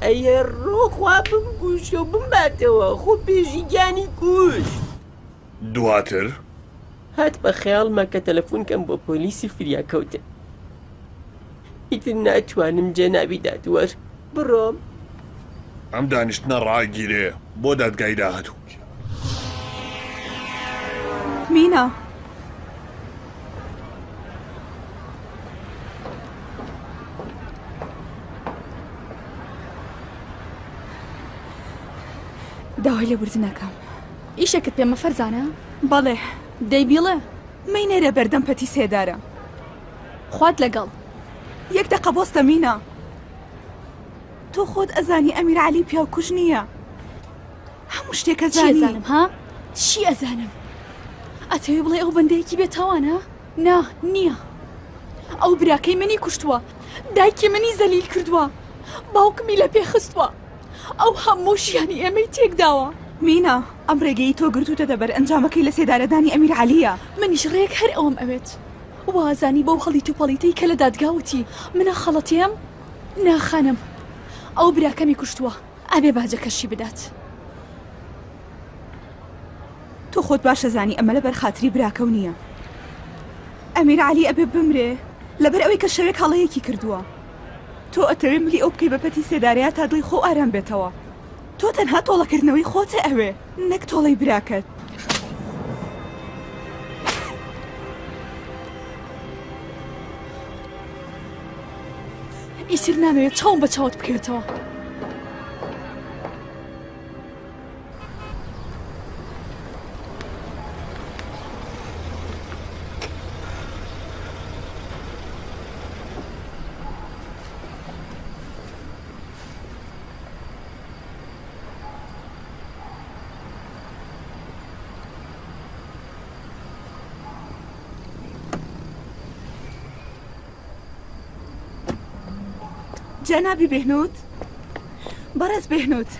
ئەیە ڕۆخوا بمگوشە و بمباتەوە خۆ پێشی گیانی کوشت. دواتر هات بە خەیاڵمە کە تەلەفۆنکەم بۆ پۆلیسی فریاکەوتە. ئیتر ناتوانم جەنابی دادوەر بڕۆم. ئەم دانیشتنە ڕاگیرێ بۆ دادگای داهاتوو. مینا داوای لێبوردنەکەم. ئیشێکت پێمە فەرزانە؟ بەڵێ دەیبیڵێ مەینێرە بەردەم پەتی سێدارە. خوات لەگەڵ یەک دەقە بۆستە مینە. تۆ خۆت ئەزانی ئەمیر عەلی پیاوکوژ نییە. هەموو شتێک ئەزانی. چی ئەزانم ها؟ چی ئەزانم؟ ئەتەوێ بڵێ ئەو بەندەیەکی بێتاوانە؟ نا نییە. ئەو براکەی منی کوشتووە دایکی منی زەلیل کردووە باوکمی لە پێخستووە ئەو هەموو ژیانی ئێمەی تێکداوە. مینا ئەم ڕێگەی تۆ گرتوتە دەبەر ئەنجامەکەی لە سێدارەدانی ئەمیر عەلیە. منیش ڕێک هەر ئەوم ئەوێت وازانی بەو هەڵی توپەڵیتەی کە لە دادگاوتی منە خەڵەتیم ناخانم ئەو براکەمی کوشتووە ئەبێ باجەکەشی بدات. تۆ خۆت باشە زانی ئەمە لە بەرخاتری براکە و نییە. ئەمیر عەلی ئەبێ بمرێ لەبەر ئەوەی کە شەوێک هەڵەیەکی کردووە. تۆ ئەتەوێ ملی ئەو بکەی بە پەتی سێدارەیە تا دڵی خۆ ئارام بێتەوە. تۆ تەنها تۆڵەکردنەوەی خۆتە ئەوێ نەک تۆڵەی براکەت. ئیسر نامەوێت چاوم بە چاوت بکەوێتەوە. جەنابی بێهنوود بەڕێز بێهنوت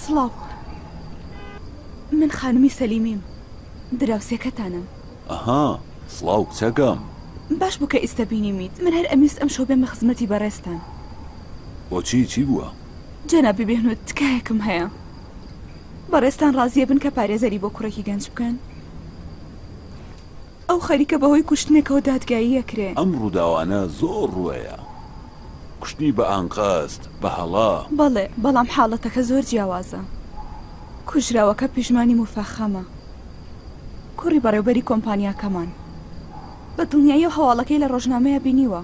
سڵاو من خانمی سەلیمیم دراوسێکەتانم. ئەها سڵاو کچەکەم باش بوو کە ئێستا بینیمیت من هەر ئەمیست ئەم شەو بێمە خزمەتی بەڕێستان. بۆچی چی بووە؟ جەنابی بێهنوت تکایەکم هەیە بەڕێستان ڕازیە بن کە پارێزەری بۆ کوڕێکی گەنج بکەن؟ ئەو خەریکە بەهۆی کوشتنێکەوە دادگایی ئەکرێ. ئەم ڕووداوانە زۆر ڕوەیە کوشتنی بە ئانقاست بە هەڵا. بەڵێ بەڵام حاڵەتەکە زۆر جیاوازە. کوژراوەکە پیژمانی موفاخەمە کوڕی بەڕێوبەری کۆمپانیاکەمان بە دڵنیایی و هەواڵەکەی لە ڕۆژنامەیە بینیوە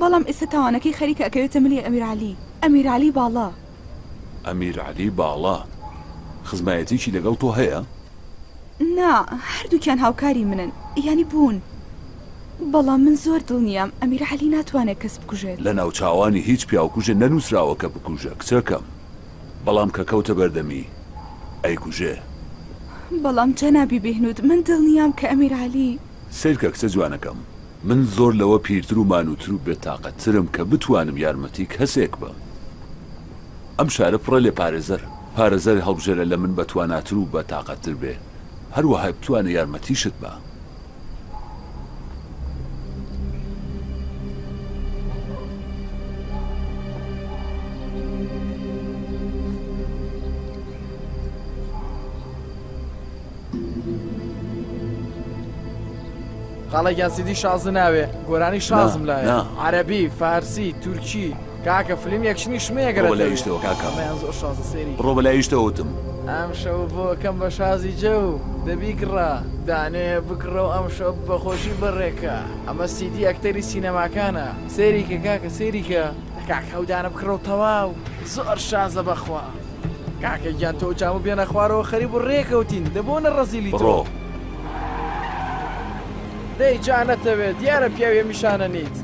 بەڵام ئێستا تاوانەکەی خەریکە ئەکەوێتە ملی ئەمیرعەلی باڵا. ئەمیرعەلی باڵا خزمایەتێکی لەگەڵ تۆ هەیە؟ نا هەردووکیان هاوکاری منن یانی بوون بەڵام من زۆر دڵنیام ئەمیرعەلی ناتوانێت کەس بکوژێت. لە ناوچاوانی هیچ پیاوکوژە نەنووسراوە کە بکوژە کچەکەم بەڵام کە کەوتە بەردەمی ئەیکوژێ. بەڵام جەنابی بێهنوت من دڵنیام کە ئەمیرعەلی سیرکە کچە جوانەکەم من زۆر لەوە پیرتر و مانووتر و بێتاقەتترم کە بتوانم یارمەتی کەسێک بە. ئەم شارە پڕە لێ پارێزەر هەڵبژێرە لە من بەتواناتر و بەتاقەتتر بێ هەروەها بتوانێت یارمەتیشت بە. قاڵێکیان سیدی شازە ناوێ گۆرانی شازم لایە عەرەبی فارسی تورکی کاکە فلیم یەکشنی شمەیەگەڕێت ڕۆ لایشتەوە کاکە زۆر شازە سێری ڕۆ بە لایشتەوەتم ئەم شەو بۆ کەم بە شازی جە و دەبیگڕا دانێ بکڕە و ئەم شەو بەخۆشی بڕێکە ئەمە سیدی ئەکتەری سینەماکانە سێریکە کاکە سێریکە کاکە ئەودانە بکڕە و تەواو زۆر شازە بەخوا کاکە گیان تۆ جام و بێنە خوارەوە خەریب و ڕێکەوتین دەبوونە ڕەزیلی تۆ دەی جانەتەوێت دیارە پیاوێ میشانە نیت.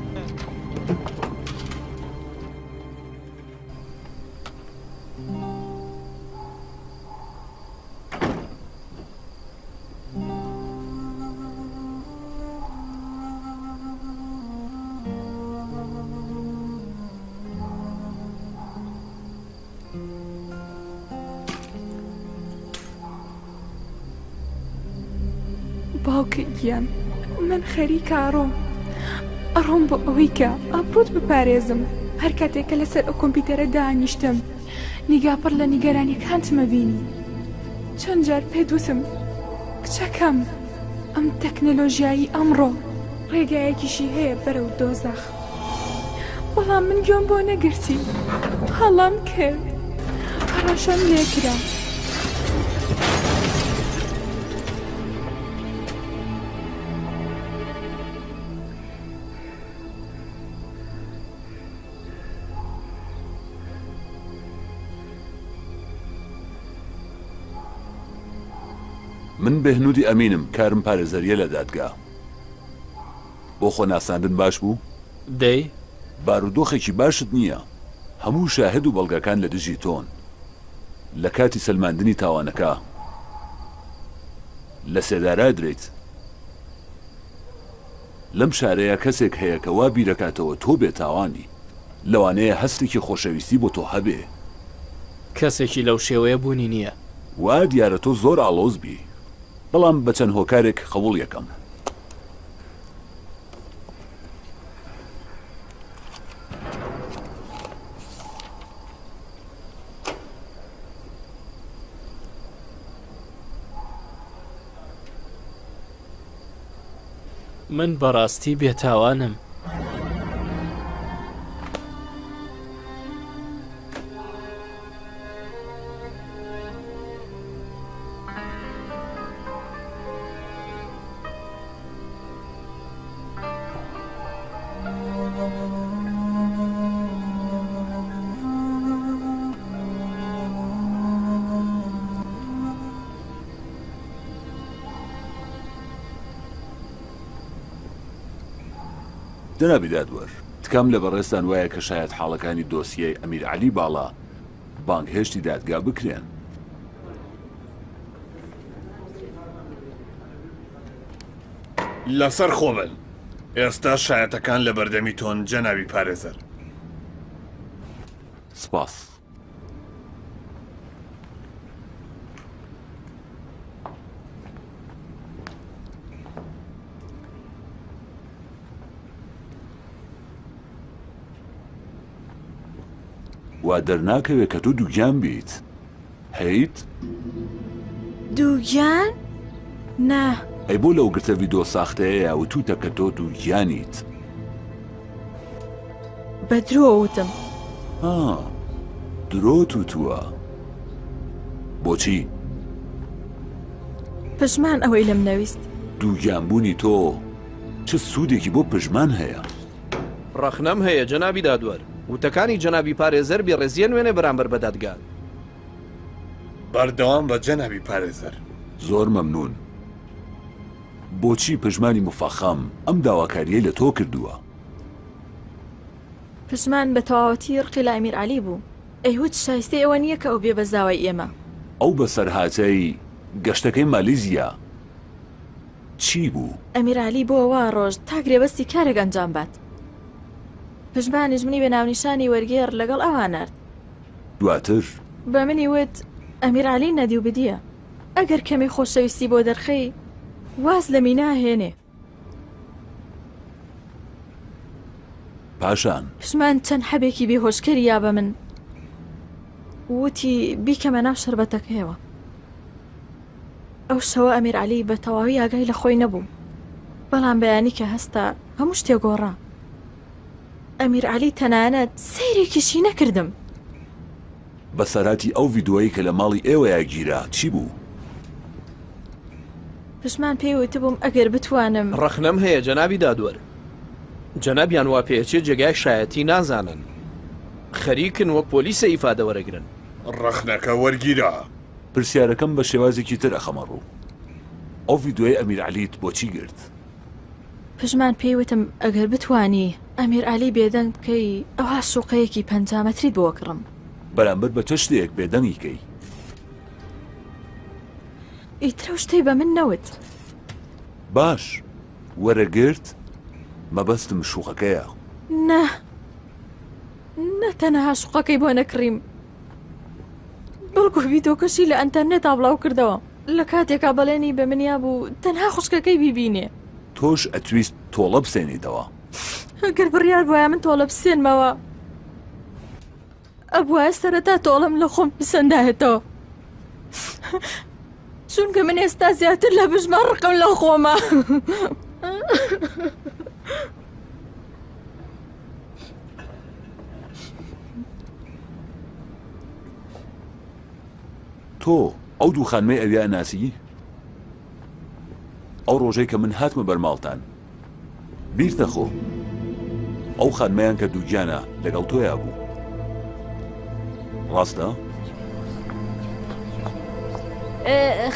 باوکە گیان من خەریکە ئەڕۆم بۆ ئەوەی کە ئابڕۆت بپارێزم هەر کاتێکە لەسەر ئەو کۆمپیوتەرە دانیشتم نیگاپڕ لە نیگەرانیەکانتمە بینی چەند جار پێدوتم کچەکەم ئەم تەکنەلۆژیایی ئەمڕۆ ڕێگایەکیشی هەیە بەرەو دۆزەخ بەڵام من گوێم بۆ نەگرتی هەڵام کرد هەڕەشەم لێکرا. من بێهنودی ئەمینم کارم پارێزەریە لە دادگا بۆ خۆ ناساندن باش بوو؟ دەی بارودۆخێکی باشت نییە هەموو شاهد و بەڵگەکان لە دژی تۆن لە کاتی سەلماندنی تاوانەکە لە سێدارا درێیت لەم شارەیە کەسێک هەیە کە وا بیرەکاتەوە تۆ بێتاوانی لەوانەیە هەستێکی خۆشەویستی بۆ تۆ هەبێ کەسێکی لەو شێوەیە بوونی نییە وا دیارە تۆ زۆر ئاڵۆز بی بەڵام بە چەند هۆکارێک قبوڵ یەکەم من بەڕاستی بێتاوانم جەنابی دادوەر تکام لە بەڕێستان وایە کە شاید حاڵەکانی دۆسیەی ئەمیرعەلی باڵا بانگهێشتی دادگا بکرێن لەسەر خۆبن ئێستا شایەتەکان لە بەردەمی تۆن جەنابی پارێزەر سپاس. وا دەرناکەوێت کە تۆ دووگیان بیت هەیت؟ دووگیان؟ نا. ئەی بۆ لەو گرتە ڤیدۆ ساختەیە وتوتە کە تۆ دووگیانیت. بە درۆ وتم. درۆ تووتووە. بۆچی؟ پژمان ئەوەی لەم نەویست. دووگیانبوونی تۆ چ سوودێکی بۆ پژمان هەیە؟ ڕەخنەم هەیە جەنابی دادوەر. وتەکانی جەنابی پارێزەر بێڕێزیە نوێنێ بەرامبەر بە دادگا. بەردەوام بە جەنابی پارێزەر. زۆر مەمنون. بۆچی پژمانی مفەخەم ئەم داواکاریەی لە تۆ کردووە؟ پژمان بە تەواوەتی ڕقی لە ئەمیر عەلی بوو. ئەیوت شایستەی ئەوە نییە کە ئەو بێ بەزاوای ئێمە. ئەو بەسەرهاتەی گەشتەکەی مالیزیا چی بوو؟ ئەمیر عەلی بۆ وا ڕۆژ تا گرێبەستی کارێک ئەنجام بات. پژمانیش منی بە ناونیشانی وەرگێڕ لەگەڵ ئەوان نرد. دواتر بە منی وت ئەمیر عەلی نەدی و بدیە ئەگەر کەمی خۆشەویستی بۆ دەرخەی واز لە مینا هێنێ. پاشان پژمان چەند حەبێکی بێهۆشکەری یا بە من وتی بیکەمە ناو شەربەتەکەیەوە. ئەو شەوە ئەمیر عەلی بە تەواوی ئاگای لە خۆی نەبوو، بەڵام بەیانی کە هەستا هەموو شتێک گۆڕا. ئەمیر عەلی تەنانەت سەیرێکیشی نەکردم. بەسەراتی ئەو ڤیدۆیی کە لە ماڵی ئێوەیە گیرا چی بوو؟ پژمان پێی وتبووم ئەگەر بتوانم. ڕەخنەم هەیە جەنابی دادوەر. جەنابیان وا پێچێت جێگای شایەتی نازانن. خەریکن وە پۆلیسە ئیفادە وەرەگرن. ڕەخنەکە وەرگیرا. پرسیارەکەم بە شێوازێکی تر ئەخەمە ڕوو. ئەو ڤیدۆی ئەمیر عەلیت بۆچی گرت؟ پژمان پێی وتم ئەگەر بتوانی ئەمیر عەلی بێدەنگ بکەی ئەوها سووقەیەکی 5 مەتریت بۆ کڕم. بەرامبەر بە چه شتێک بێدەنگی کەی؟ ئیترە شتەی بە من نەوت. باش وەرەگرت مەبەستم شوقەکەیە. نەتەنەها شوقەکەی بۆ نەکڕیم، بەڵکو ڤیدۆکەشی لە ئەنتەرنێت بڵاو کردەوە. لە کاتێکا بەڵێنی بە منیا بوو تەنها خوشکەکەی بیبینێ. تۆش ئەتویست تۆڵە بسێنیتەوە؟ ئەگەر بڕیار بۆیە من تۆڵە بسێنمەوە ئەبووە سەرەتا تۆڵم لە خۆم پسەندایێتەوە، چونکە من ئێستا زیاتر لە بژمان ڕقم لە خۆمە. تۆ ئەو دوو خانمەی ئەویا ناسی؟ ئەو ڕۆژەی کە من هاتمە بەرماڵتان بیرتە خۆ ئەو خانمەیان کە دووگیانە لەگەڵ تۆیا بوو، ڕاستە؟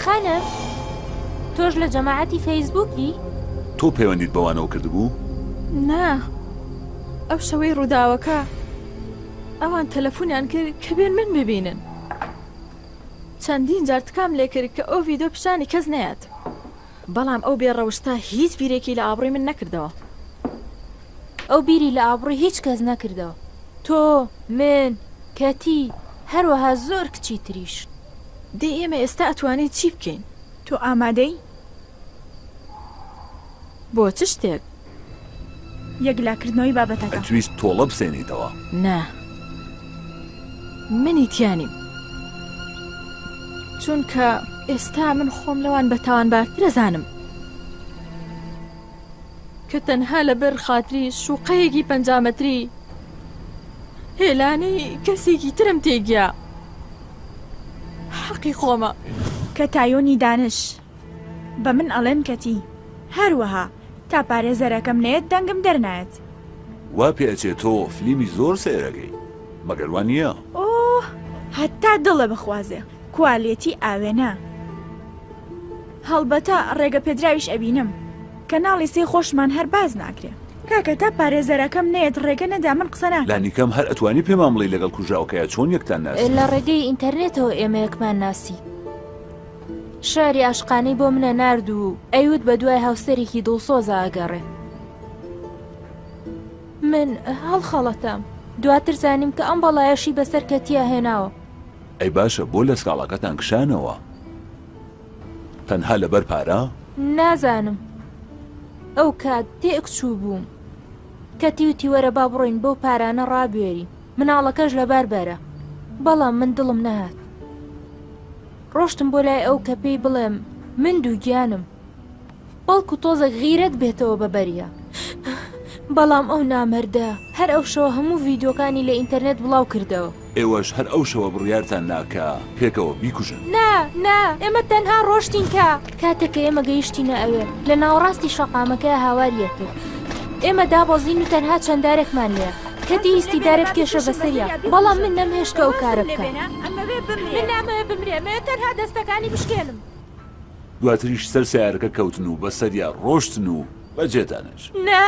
خانم تۆش لە جەماعەتی فەیسبووکی؟ تۆ پەیوەندیت بەوانەوە کردبوو؟ نا، ئەو شەوەی ڕووداوەکە ئەوان تەلەفۆنیان کرد کە بێن من ببینن. چەندین جار تکام لێ کرد کە ئەو ڤیدۆ پیشانی کەس نەیات، بەڵام ئەو بێڕەوشتا هیچ بیرێکی لە ئابڕووی من نەکردەوە. ئەو بیری لە ئابڕووی هیچ کەس نەکردەوە. تۆ، من، کەتی، هەروەها زۆر کچی تریش. دەی ئێمە ئێستا ئەتوانیت چی بکەین؟ تۆ ئامادەی؟ بۆ چ شتێک؟ یەکلاکردنەوەی بابەتەکە. ئەتویست تۆڵە بسێنیتەوە؟ نا، منی تیانیم، چونکە ئێستا من خۆم لەوان بەتاوانبارتر دەزانم کە تەنها لەبەر خاتری شوقەیەکی 5 مەتری هێلانەی کەسێکی ترم تێگیا. حەقی خۆمە. کە تایۆنی دانش بە من ئەڵێن کەتی هەروەها تا پارێزەرەکەم نێت دەنگم دەرنایەت. وا پێچێت تۆ فلیمی زۆر سێرەکەی مەگەر وان نییە؟ ئۆ هەتا دڵە بخوازێ کوالێتی ئاوێنە. هەڵبەتە ڕێگە پێدراویش ئەبینم کە ناڵی سێ خۆشمان هەر باز ناکرێ. کاکە تا پارێزەرەکەم نێت ڕێگە نەدا من قسە ناکەم. لانیکەم هەر ئەتوانی پێمان بڵێ لەگەڵ کوژاوکەیە چۆن یەکتان ناسی؟ لە ڕێگەی ئینتەرنێتەوە ئێمە یەکمان ناسی. شاری عاشقانەی بۆ منە نارد و ئەیوت بە دوای هاوسەرێکی دڵسۆزە ئاگەڕێ. من هەڵخەڵەتام دواتر زانیم کە ئەم بەڵایەشی بەسەر کەتیە هێناوە. ئەی باشە بۆ لە سکاڵەکەتان کشانەوە تەنها لەبەر پارە؟ نازانم. ئەو کات تێکچوو بووم کەتی وتی وەرە با بڕۆین بەو پارانە ڕابێری مناڵەکەش لەبار بەرە، بەڵام من دڵم نەهات. ڕۆشتم بۆ لای ئەو کە پێی بڵێم من دووگیانم، بەڵکو تۆزە غیرەت بێتەوە بەبەریە. بەڵام ئەو نامەردە هەر ئەو شەوە هەموو ڤیدۆکانی لە ئینتەرنێت بڵاو کردەوە. ئێوەش هەر ئەو شەوە بڕیارتان ناکە پێکەوە بیکوژن. نا ئێمە تەنها ڕۆشتین کاتێک کە ئێمە گەیشتینە ئەوێ لە ناوەڕاستی شەقامەکە هاواریە کرد. ئێمە دابەزین و تەنها چەندارێکمان لێ کەتی هیستی دارێت کێشە بەسەریە، بەڵام من نەمهێشتە ئەو کارە بکەم. من نامەوێ بمرێمێ تەنها دەستەکانی بشکێنم. دواتریش سەر سیارەکە کەوتن و بەسەریا ڕۆشتن و بەجێتانش. نا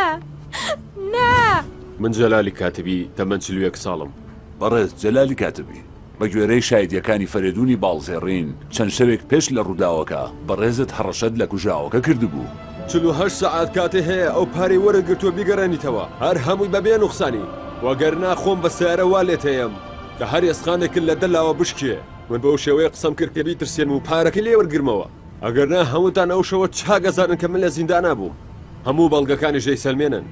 من جەلالی کاتبی تەمەەن 41 ساڵم. بەڕێز جەلالی کاتبی بە گوێرەی شایدیەکانی فەرێدونی باڵزێڕین چەند شەوێک پێش لە ڕووداوەکە بەڕێزت هەڕەشەت لە کوژاوەکە کردبوو. 48 سەعات کاتێ هەیە ئەو پارەی وەرەگرتووە بیگەڕێنیتەوە هەر هەمووی بەبێ نوخسانی وەگەرنا خۆم بە سیارە وا لێت هەیەم کە هەر ئێسخانێکن لە دەلاوە بشکێ. من بەو شێوەیە قسەم کرد کە بیترسێن و پارەکەی لێ وەرگرمەوە. ئەگەرنا هەمووتان ئەو شەوە چاگەزانن کە من لە زیندانا بووم. هەموو بەڵگەکانی ژەی سەلمێنن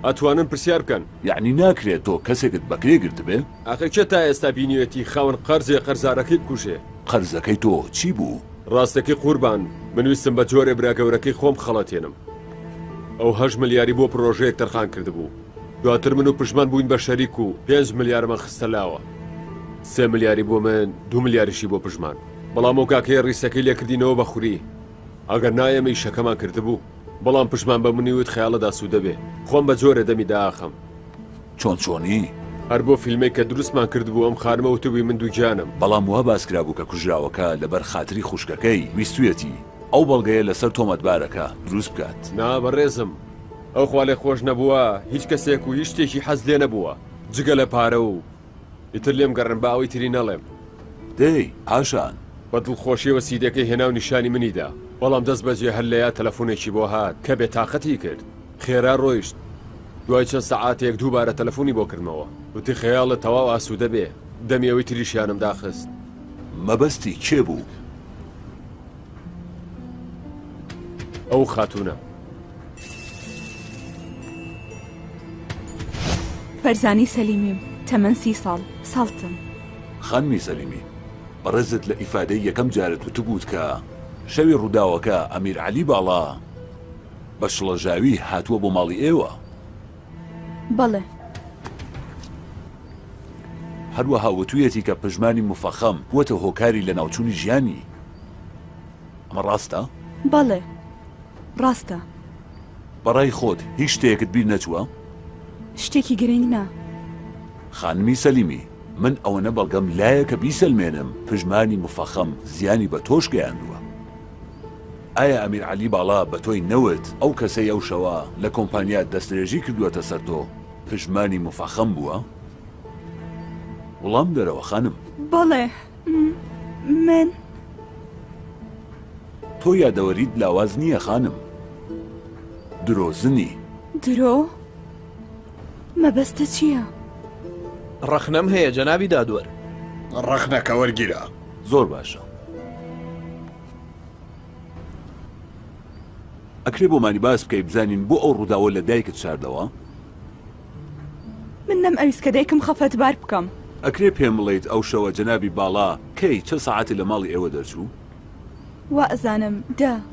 ئەتوانن پرسیار بکەن. یعنی ناکرێت تۆ کەسێکت بەکرێ گرت بێ؟ ئاخر چێ تا ئێستا بینیوێتی خاوەن قەرزێ قەرزارەکەی بکوژێ؟ قەرزەکەی تۆ چی بوو؟ ڕاستەکەی قوربان منویستم بە جۆرێ براگەورەکەی خۆم خەڵەتێنم. ئەو 8 ملیاری بۆ پرۆژەیەک تەرخان کردبوو. دواتر من و پشمان بووین بە شەریک و 5 ملیارمان خستەلاوە. 3 ملیاری بۆ من 2 ملیاریشی بۆ پژمان. بەڵام ئەو کاکەیە ڕیسەکەی لێکردینەوە بە خوری. ئەگەر نایەمە ئیشەکەمان کردبوو. بەڵام پشمان بە منیوت خەیاڵەدا سوودە بێ. خۆم بە جۆرە دەمی داخەم. چۆنی؟ هەر بۆ فیلمێک کە دروستمان کردبوو ئەم خانمە وتبووی من دووگیانم. بەڵام وا باسکرا بوو کە کوژراوەکە لەبەر خاتری خوشکەکەی ویستویەتی ئەو بەڵگەیە لەسەر تۆمەتبارەکە دروست بکات. نا بەڕێزم ئەو خوا لێ خۆش نەبووە هیچ کەسێک و هیچ شتێکی حەز لێ نەبووە جگە لە پارە و ئیتر لێم گەڕن بە ئەوەی تری نەڵێم. دەی ئاشان بە دڵخۆشیەوە سیدەکەی هێنا و نیشانی منیدا، بەڵام دەست بەجێ هەر لەیە تەلەفۆنێکی بۆ هات کە بێتاقەتی کرد. خێرا ڕۆیشت دوای چەند سەعاتێک دووبارە تەلەفۆنی بۆ کردمەوە وتی خەیاڵە تەواو ئاسوودە بێ دەمیەوەی تریشیانم داخست. مەبەستی کێ بوو؟ ئەو خاتونە. فەرزانی سەلیمیم تەمەەن 30 ساڵ ساڵتم. خانمی سەلیمی بەڕێزت لە ئیفادەی یەکەم جارت وتبووت کە شەوی ڕووداوەکە ئەمیر عەلی باڵا بە شڵەژاوی هاتووە بۆ ماڵی ئێوە. بەڵێ. هەروەها وتویەتی کە پژمانی مفەخەم بووەتە هۆکاری لە ناوچوونی ژیانی. ئەمە ڕاستە؟ بەڵێ ڕاستە. بەڕای خۆت هیچ شتێکت بیر نەچووە؟ شتێکی گرنگ نا. خانمی سەلیمی من ئەوەنە بەڵگەم لایە کە بیسەلمێنم پژمانی مفەخەم زیانی بە تۆش گەیاندووە. ئایا ئەمیر عەلی باڵا بە تۆی نەوت ئەو کەسەی ئەو شەوە لە کۆمپانیات دەستدرێژی کردووەتە سەر تۆ پژمانی مفەخەم بووە؟ وەڵام دەرەوە خانم. بەڵێ من تۆ یادەوەریت لاواز نییە خانم. درۆزنی. درۆ؟ مەبەستە چییە؟ ڕەخنەم هەیە جەنابی دادوەر. ڕەخنەکە وەرگیرە. زۆر باشە. ئەکرێ بۆمانی باس بکەی بزانین بۆ ئەو ڕووداوە لە دایکت شاردەوە؟ من نەم ئەویست کە دایکم خەفەتبار بکەم. ئەکرێ پێم بڵێیت ئەو شەوە جەنابی باڵا کەی چە سەعاتی لە ماڵی ئێوە دەرچوو؟ وا ئەزانم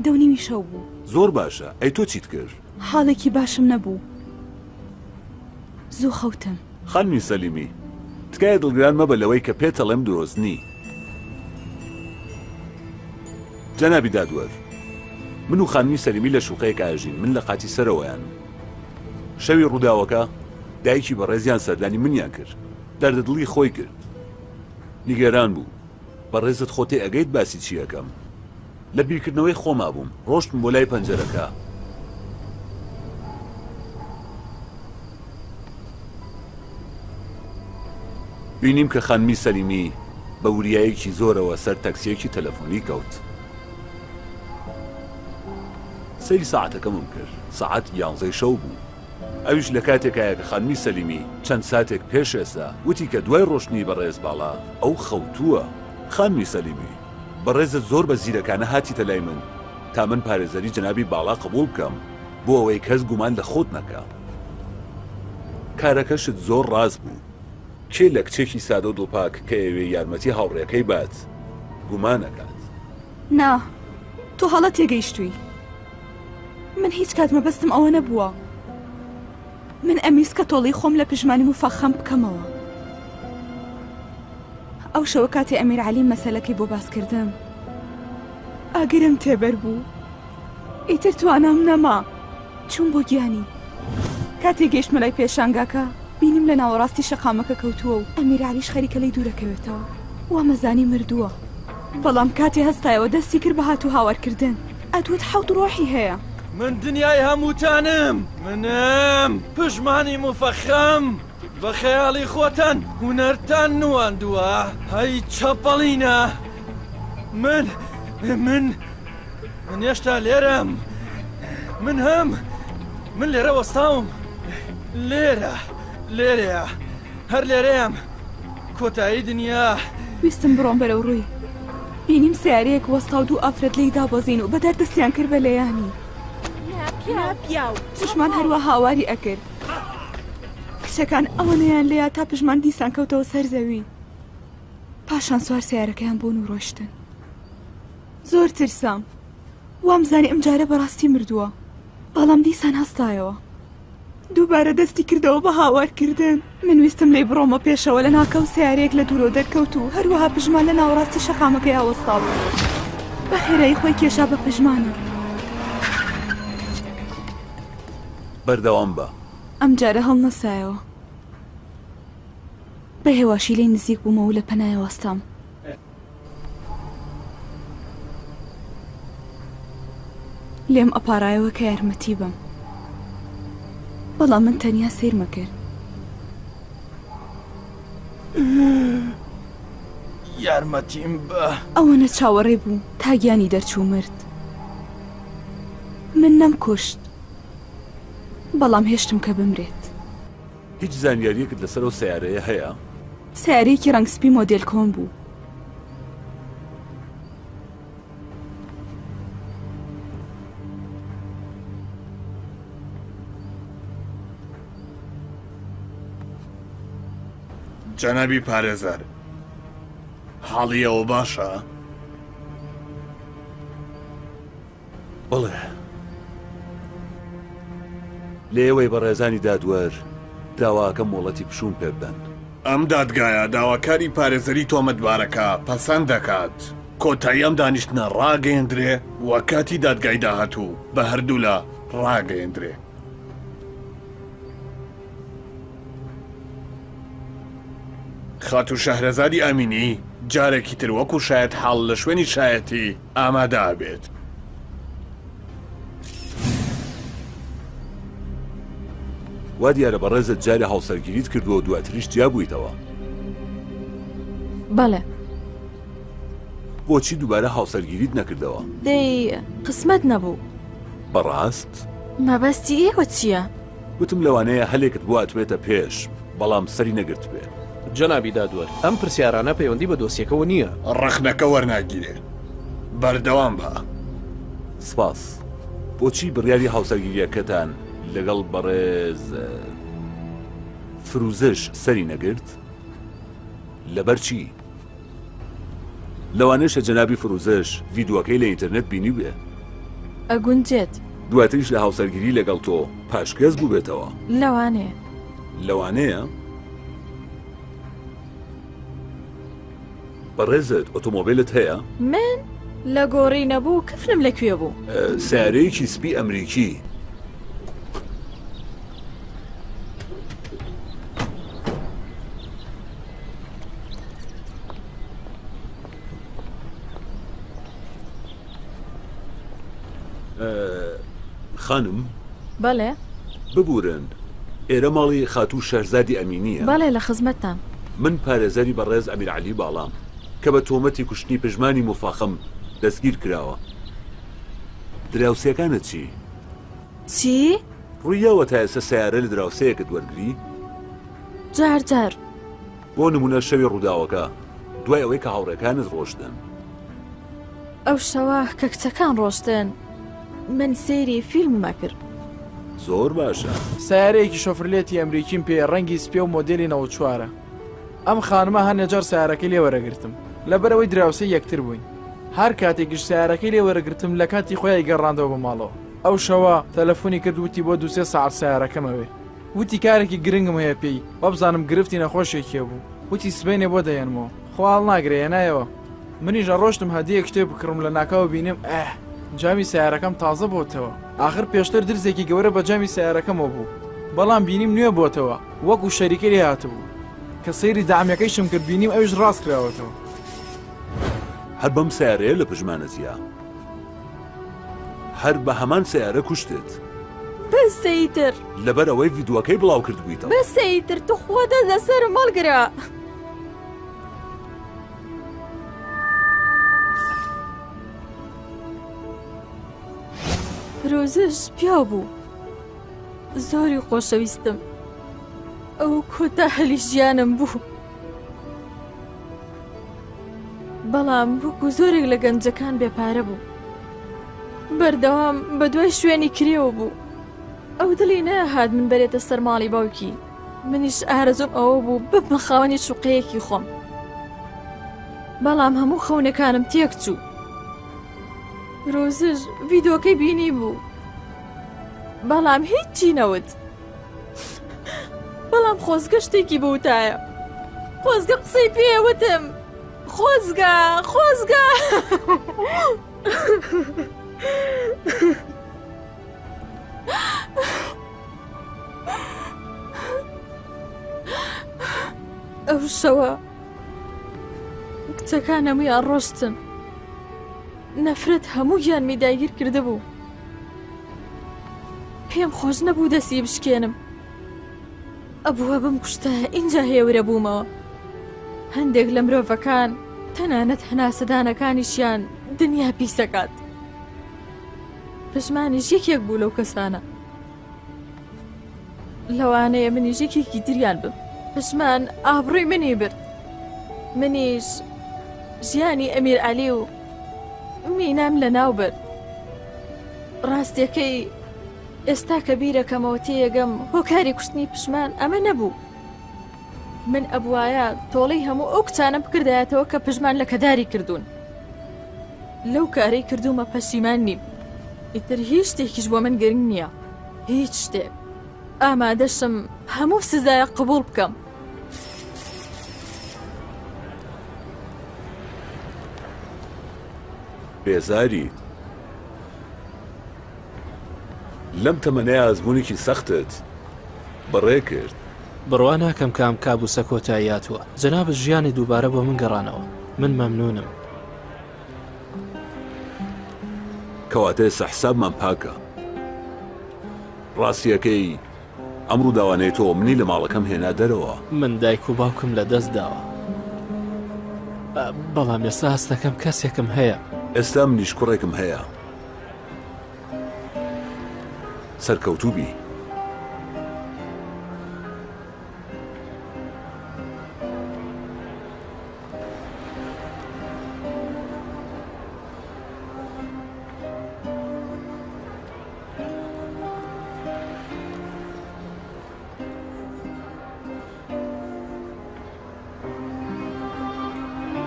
دەونیوی شەو بوو. زۆر باشە. ئەی تۆ چیت کرد؟ حاڵێکی باشم نەبوو. زوو خەوتم. خانمی سەلیمی تکایە دڵگران مەبە لەوەی کە پێتەڵێم درۆزنی. جەنابی دادوەر من و خانمی سەلیمی لە شوقەیەک ئاژین. من لە قاتی سەرەوەیان. شەوی ڕووداوەکە دایکی بەڕێزیان سەردانی منیان کرد. دەردەدڵی خۆی کرد. نیگەران بوو. بەڕێزت خۆتێ ئەگەیت باسی چیەکەم. لە بیرکردنەوەی خۆما بووم. ڕۆشتم بۆ لای پەنجەرەکە. بینیم کە خانمی سەلیمی بە وریایەکی زۆرەوە سەر تەکسیەکی تەلەفۆنی کەوت. سەیری ساعتەکەمم کرد. ساعت 11 شەو بوو. ئەویش لە کاتێکایە کە خانمی سەلیمی چەند ساتێک پێش ئێستا وتی کە دوای ڕۆشنی بەڕێز باڵا ئەو خەوتووە. خانمی سەلیمی بەڕێزت زۆر بە زیرەکانە هاتیتە لای من تا من پارێزەری جنابی باڵا قبول بکەم بۆ ئەوەی کەس گومان لە خۆت نەکە. کارەکەشت زۆر ڕاست بوو. کێ لە کچێکی سادە و دڵپاک کە ئەوێ یارمەتی هاوڕێەکەی بات گومانەکات؟ نا تۆ هەڵە تێگەیشتووی. من هیچ کات مەبەستم ئەوە نەبووە. من ئەمیست کە تۆڵی خۆم لە پژمانی مفەخەم بکەمەوە. ئەو شەوە کاتی ئەمیر عەلی مەسەلەکەی بۆ باسکردم ئاگرم تێبەر بوو. ئیتر توانام نەما چوون بۆ گیانی. کاتێک گەیشتمە لای پێشانگاکە بینیم لە ناوەڕاستی شەقامەکە کەوتووە و ئەمیر عەلیش خەریکە لەی دوورەکەوێتەوە. وا مەزانی مردووە. بەڵام کاتێ هەستایەوە دەستی کرد بە هاتوو هاوارکردن. ئەدوت حەوت ڕۆحی هەیە. من دنیای هەمووتانم. منم پژمانی مفەخەم. بە خەیاڵی خۆتان هونەرتان نواندووە. هەی چەپەڵینە. من هێشتا لێرەم. من لێرە وەستاوم. لێرەیە هەر لێرەیەم. کۆتایی دنیا. ویستم بڕۆم بەرەو ڕووی. بینیم سیارەیەک وەستا و دوو ئافرەت لێی دابەزین و بەدەر دەستیان کرد بە لەیانی. پیاو پژمان هەروە هاواری ئەکرد. کچەکان ئەوەنەیان لێیا تا پژمان دیسان کەوتەوە سەر زەوی. پاشان سوار سیارەکەیان بوون و ڕۆشتن. زۆر ترسام. وامزانی ئەم جارە بەڕاستی مردووە. بەڵام دیسان هەستایەوە. دووبارە دەستی کردەوە بە هاوارکردن. من ویستم لێی بڕۆمە پێشەوە لە ناکەو سیارەیەک لە دوورۆ دەرکەوت و هەروەها پژمان لە ناوەڕاستی شەقامەکەی هاوەستا بوو. بە خێرایی خۆی کێشا بە پژمانە. بەردەوام بە. ئەم جارە هەڵ نەسایەوە. بە هێواشی لێی نزیک بوومەوە لە پەنای وەستام. لێم ئەپارایەوە کە یارمەتی بم. بەڵام من تەنیا سیرمە کرد. یارمەتیم بە. ئەوەنە چاوەڕێ بوو تا گیانی دەرچوو مرد. من نەمکوشت. بەڵام هێشتم کە بمرێت. هیچ زانیاریەکت لەسەر ئەو سیارەیە هەیە؟ سیارەیەکی ڕەنگسپی مۆدێل کۆن بوو. جەنابی پارێزەر، حاڵی ئەوە باشە؟ بڵێ. لێوەی بە ڕێزانی دادوەر داواکە مۆڵەتی پشوون پێ بدەن. ئەم دادگایە داواکاری پارێزەری تۆمەتبارەکە پەسەند دەکات. کۆتایی ئەم دانیشتنە ڕاگەیەندرێ وە کاتی دادگای داهاتوو بە هەردوو لە ڕاگەیەندرێ. خاتو شەهرەزادی ئەمینی جارێکی تر وەکو شایەت حاڵ لە شوێنی شایەتی ئامادە بێت. وا دیارە بە ڕێزت جارە هاوسەرگیریت کردووە و دواتریش جیا بوویتەوە. بەڵێ. بۆچی دووبارە هاوسەرگیریت نەکردەوە؟ دەی قسمەت نەبوو. بەڕاست؟ مەبەستی ئێوە چییە؟ وتم لەوانەیە هەلێکت بۆ ئەتوێتە پێش بەڵام سەری نەگرت بێ. جەنابی دادوەر ئەم پرسیارانە پەیوەندی بە دۆسیەکەەوە نییە. ڕەخنەکە وەرناگیرێ. بەردەوام بە. سپاس. بۆچی بڕیاری هاوسەرگیریەکەتان لەگەڵ بەڕێز فروزش سەری نەگرت؟ لەبەر چی؟ لەوانەیە جەنابی فروزش ڤیدیۆکەی لە ئینتەرنێت بینی بێ. ئەگونجێت. دواتریش لە هاوسەرگیری لەگەڵ تۆ پاشکەس بوو بێتەوە. لەوانەیە. لەوانەیە؟ بەڕێزت ئۆتۆمۆبیلت هەیە؟ من لە گۆڕی نەبوو کفرم لەکوێ بوو؟ سیارەیەکی سپی ئەمریکی. خانم؟ بەڵێ؟ ببورن. ئێرە ماڵی خاتوو شەرزادی ئەمینیە؟ بەڵێ لە خزمەتتان. من پارێزەری بەڕێز ئەمیر عەلی باڵام کە بە تۆمەتی کوشتنی پژمانی مفاخەم دەستگیر کراوە. دراوسەکانت چی؟ چی؟ ڕوویەوە تا ئێستا سیارە لە دراوسەیەکت وەرگری؟ جار بۆ نمونە شەوی ڕووداوەکە دوای ئەوەی کە هاوڕێکانت ڕۆشتن. ئەو شەوە کە کچەکان ڕۆشتن من سەیری فیلممە کرد. زۆر باشە. سیارەیەکی شۆفرلێتی ئەمریکیم پێ ڕەنگی سپێ و مۆدێلی 94. ئەم خانمە هەنێجار سیارەکەی لێ وەرەگرتم لەبەرەوەی دراوسەی یەکتر بووین. هەر کاتێکیش سیارەکەی لێ وەرەگرتم لە کاتی خۆیان گەڕاندەوە بە ماڵەوە. ئەو شەوە تەلەفۆنی کرد وتی بۆ 2-3 ساعت سیارەکەمەوێ. وتی کارێکی گرنگم هەیە پێی وەبزانم گرفتی نەخۆشێکیە بوو. وتی سبەینێ بۆ دەیەنمەوە خۆڵ ناگرێ نایەوە. منیش ڕۆشتم هەدیەک شتێ بکڕم لە ناکاوە بینم جامی سیارەکەم تازە بۆتەوە. آخر پێشتر درزێکی گەورە بە جامی سیارەکەمەوە بوو. بەڵام بینیم نوێ بۆتەوە وەکو شەریکە لێ هاتبوو کە سەیری دامەکەیشم کرد بینیم ئەوش ڕاست کراوەتەوە. هەر بەم سیارەیە لە پژمانەتیە هەر بە هەمان سیارە کوشتت. بەسەیتر لەبەر ئەوەی ڤیدیۆکەی بڵاو کرد بوویتەوە. بەسەیتر تو خۆدە لەسەر مەڵگرا. فرۆزش پیا بوو زۆری خۆشەویستم. ئەو کۆتا هەلی ژیانم بوو. بەڵام وەکو زۆرێک لە گەنجەکان بێپارە بوو. بەردەوام بە دوای شوێنی کرێوە بوو. ئەو دڵی نەهات من بەرێتە سەر ماڵی باوکی. منیش ئارەزوم ئەوە بوو ببمە خاوەنی شوقەیەکی خۆم. بەڵام هەموو خەونەکانم تێک چوو. ڕۆزش ڤیدۆکەی بینی بوو. بەڵام هیچی نەوت. بەڵام خۆزگە شتێکی بوتایە. خۆزگە قسەی پێوتم. خۆزگە خۆزگە ئەو شەوە کچەکان هەموویان ڕۆشتن. نەفرەت هەموویان میداگیر کرده بوو. پێم خۆش نەبوو دەستی بشکێنم. ئەبووە بم کوشتە ئینجا هێورە بوومەوە. هەندێک لە مرۆڤەکان تەنانەت هەناسەدانەکانیشیان دنیا پیسەکات. پشمانیش یەکێک بوو لەو کەسانە. لەوانەیە منیش یەکێکی تریان بم. پشمان ئابڕووی منی برد. منیش ژیانی ئەمیر عەلی و مینام لە ناو برد. ڕاستیەکەی ئێستا کە بیرەکەمەوە تێیەگەم هۆکاری کوشتنی پشمان ئەمە نەبوو. من ئەبوایە تۆڵەی هەموو ئەو کچانە بکردایەتەوە کە پژمان لە کەداری کردوون. لەو کارەی کردومە پەشیمان نیم. ئیتر هیچ شتێکیش بۆ من گرنگ نییە. هیچ شتێک. ئامادەشم هەموو سزایە قبول بکەم. بێزاری لەم تەمەنەیە ئەزموونێکی سەختت بەڕێ کرد. بڕوا ناکەم کام کابوسە کۆتاییاتوە. جەناب ژیانی دووبارە بۆ من گەڕانەوە. من مەمنونم. کەواتە سەحسابمان پاکە. ڕاستیەکەی ئەم ڕووداوانەی تۆ منی لە ماڵەکەم هێنا دەرەوە. من دایک و باوکم لە دەست داوە. بەڵام ئێستا هەستەکەم کەسێکم هەیە. ئێستا منیش کوڕێکم هەیە. سەرکەوتوبی.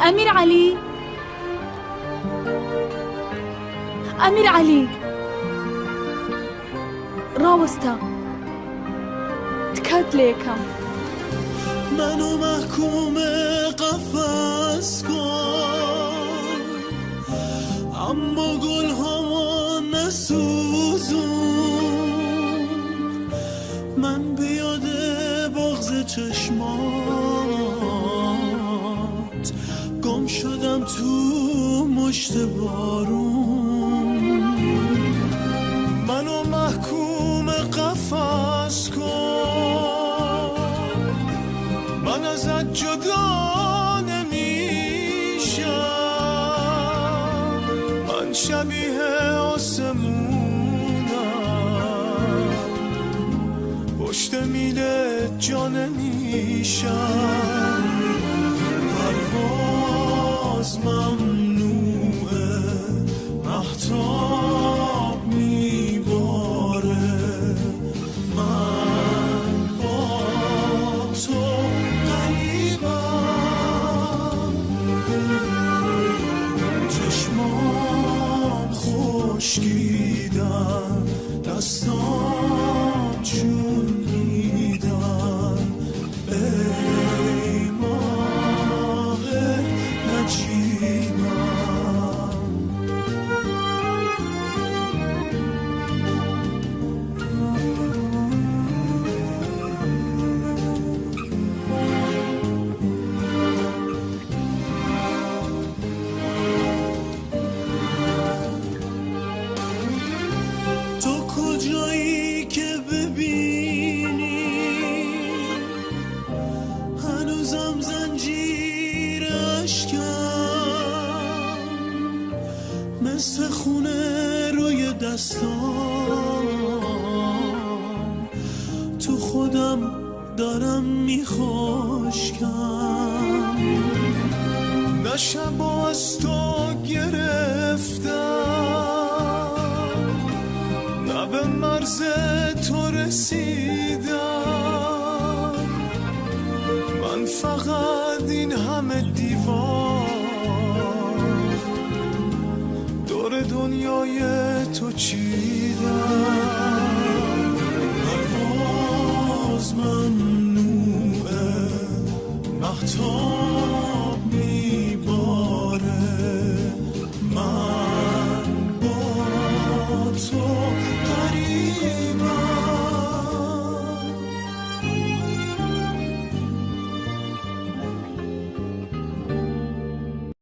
ئەمیر عەلی ئەمیر عەلی ڕاوەستە تکات لێ یەکەم. منو محکوم قفس کن اما گل هوا نسوزون. من بیاد بغض چشمات گم شدم تو مشت بارون. منو محکوم قفس کن من ازت جدا نمیشم. من شبیه آسمونم پشت میله جان میشم پرواز ممنوعه مهتاب میباره من با تو غریبم چشمام خشکیدن دستام چونیدن ای ماه نجیبم تو کجایی که ببینی هنوزم زنجیر عشقم مثل خونه روی دستام تو خودم دارم میخشکم نه شبا از تو گرفتم نه به مرز تو رسیدم من فقط این همه دیوار دور دنیای تو چیدم